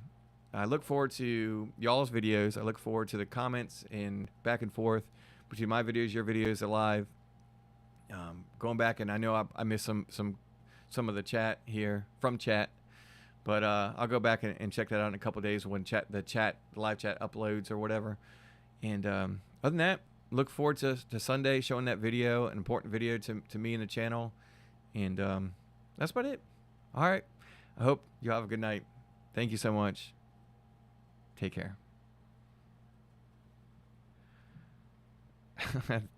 I look forward to y'all's videos. I look forward to the comments and back and forth between my videos, your videos, the live. Going back, and I know I missed some of the chat here from chat, but I'll go back and check that out in a couple of days when the live chat uploads or whatever. And other than that, look forward to Sunday showing that video, an important video to me and the channel. And that's about it. All right. I hope you have a good night. Thank you so much. Take care.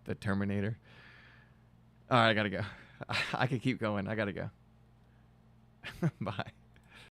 The Terminator. All right, I gotta go. I could keep going. I gotta go. Bye.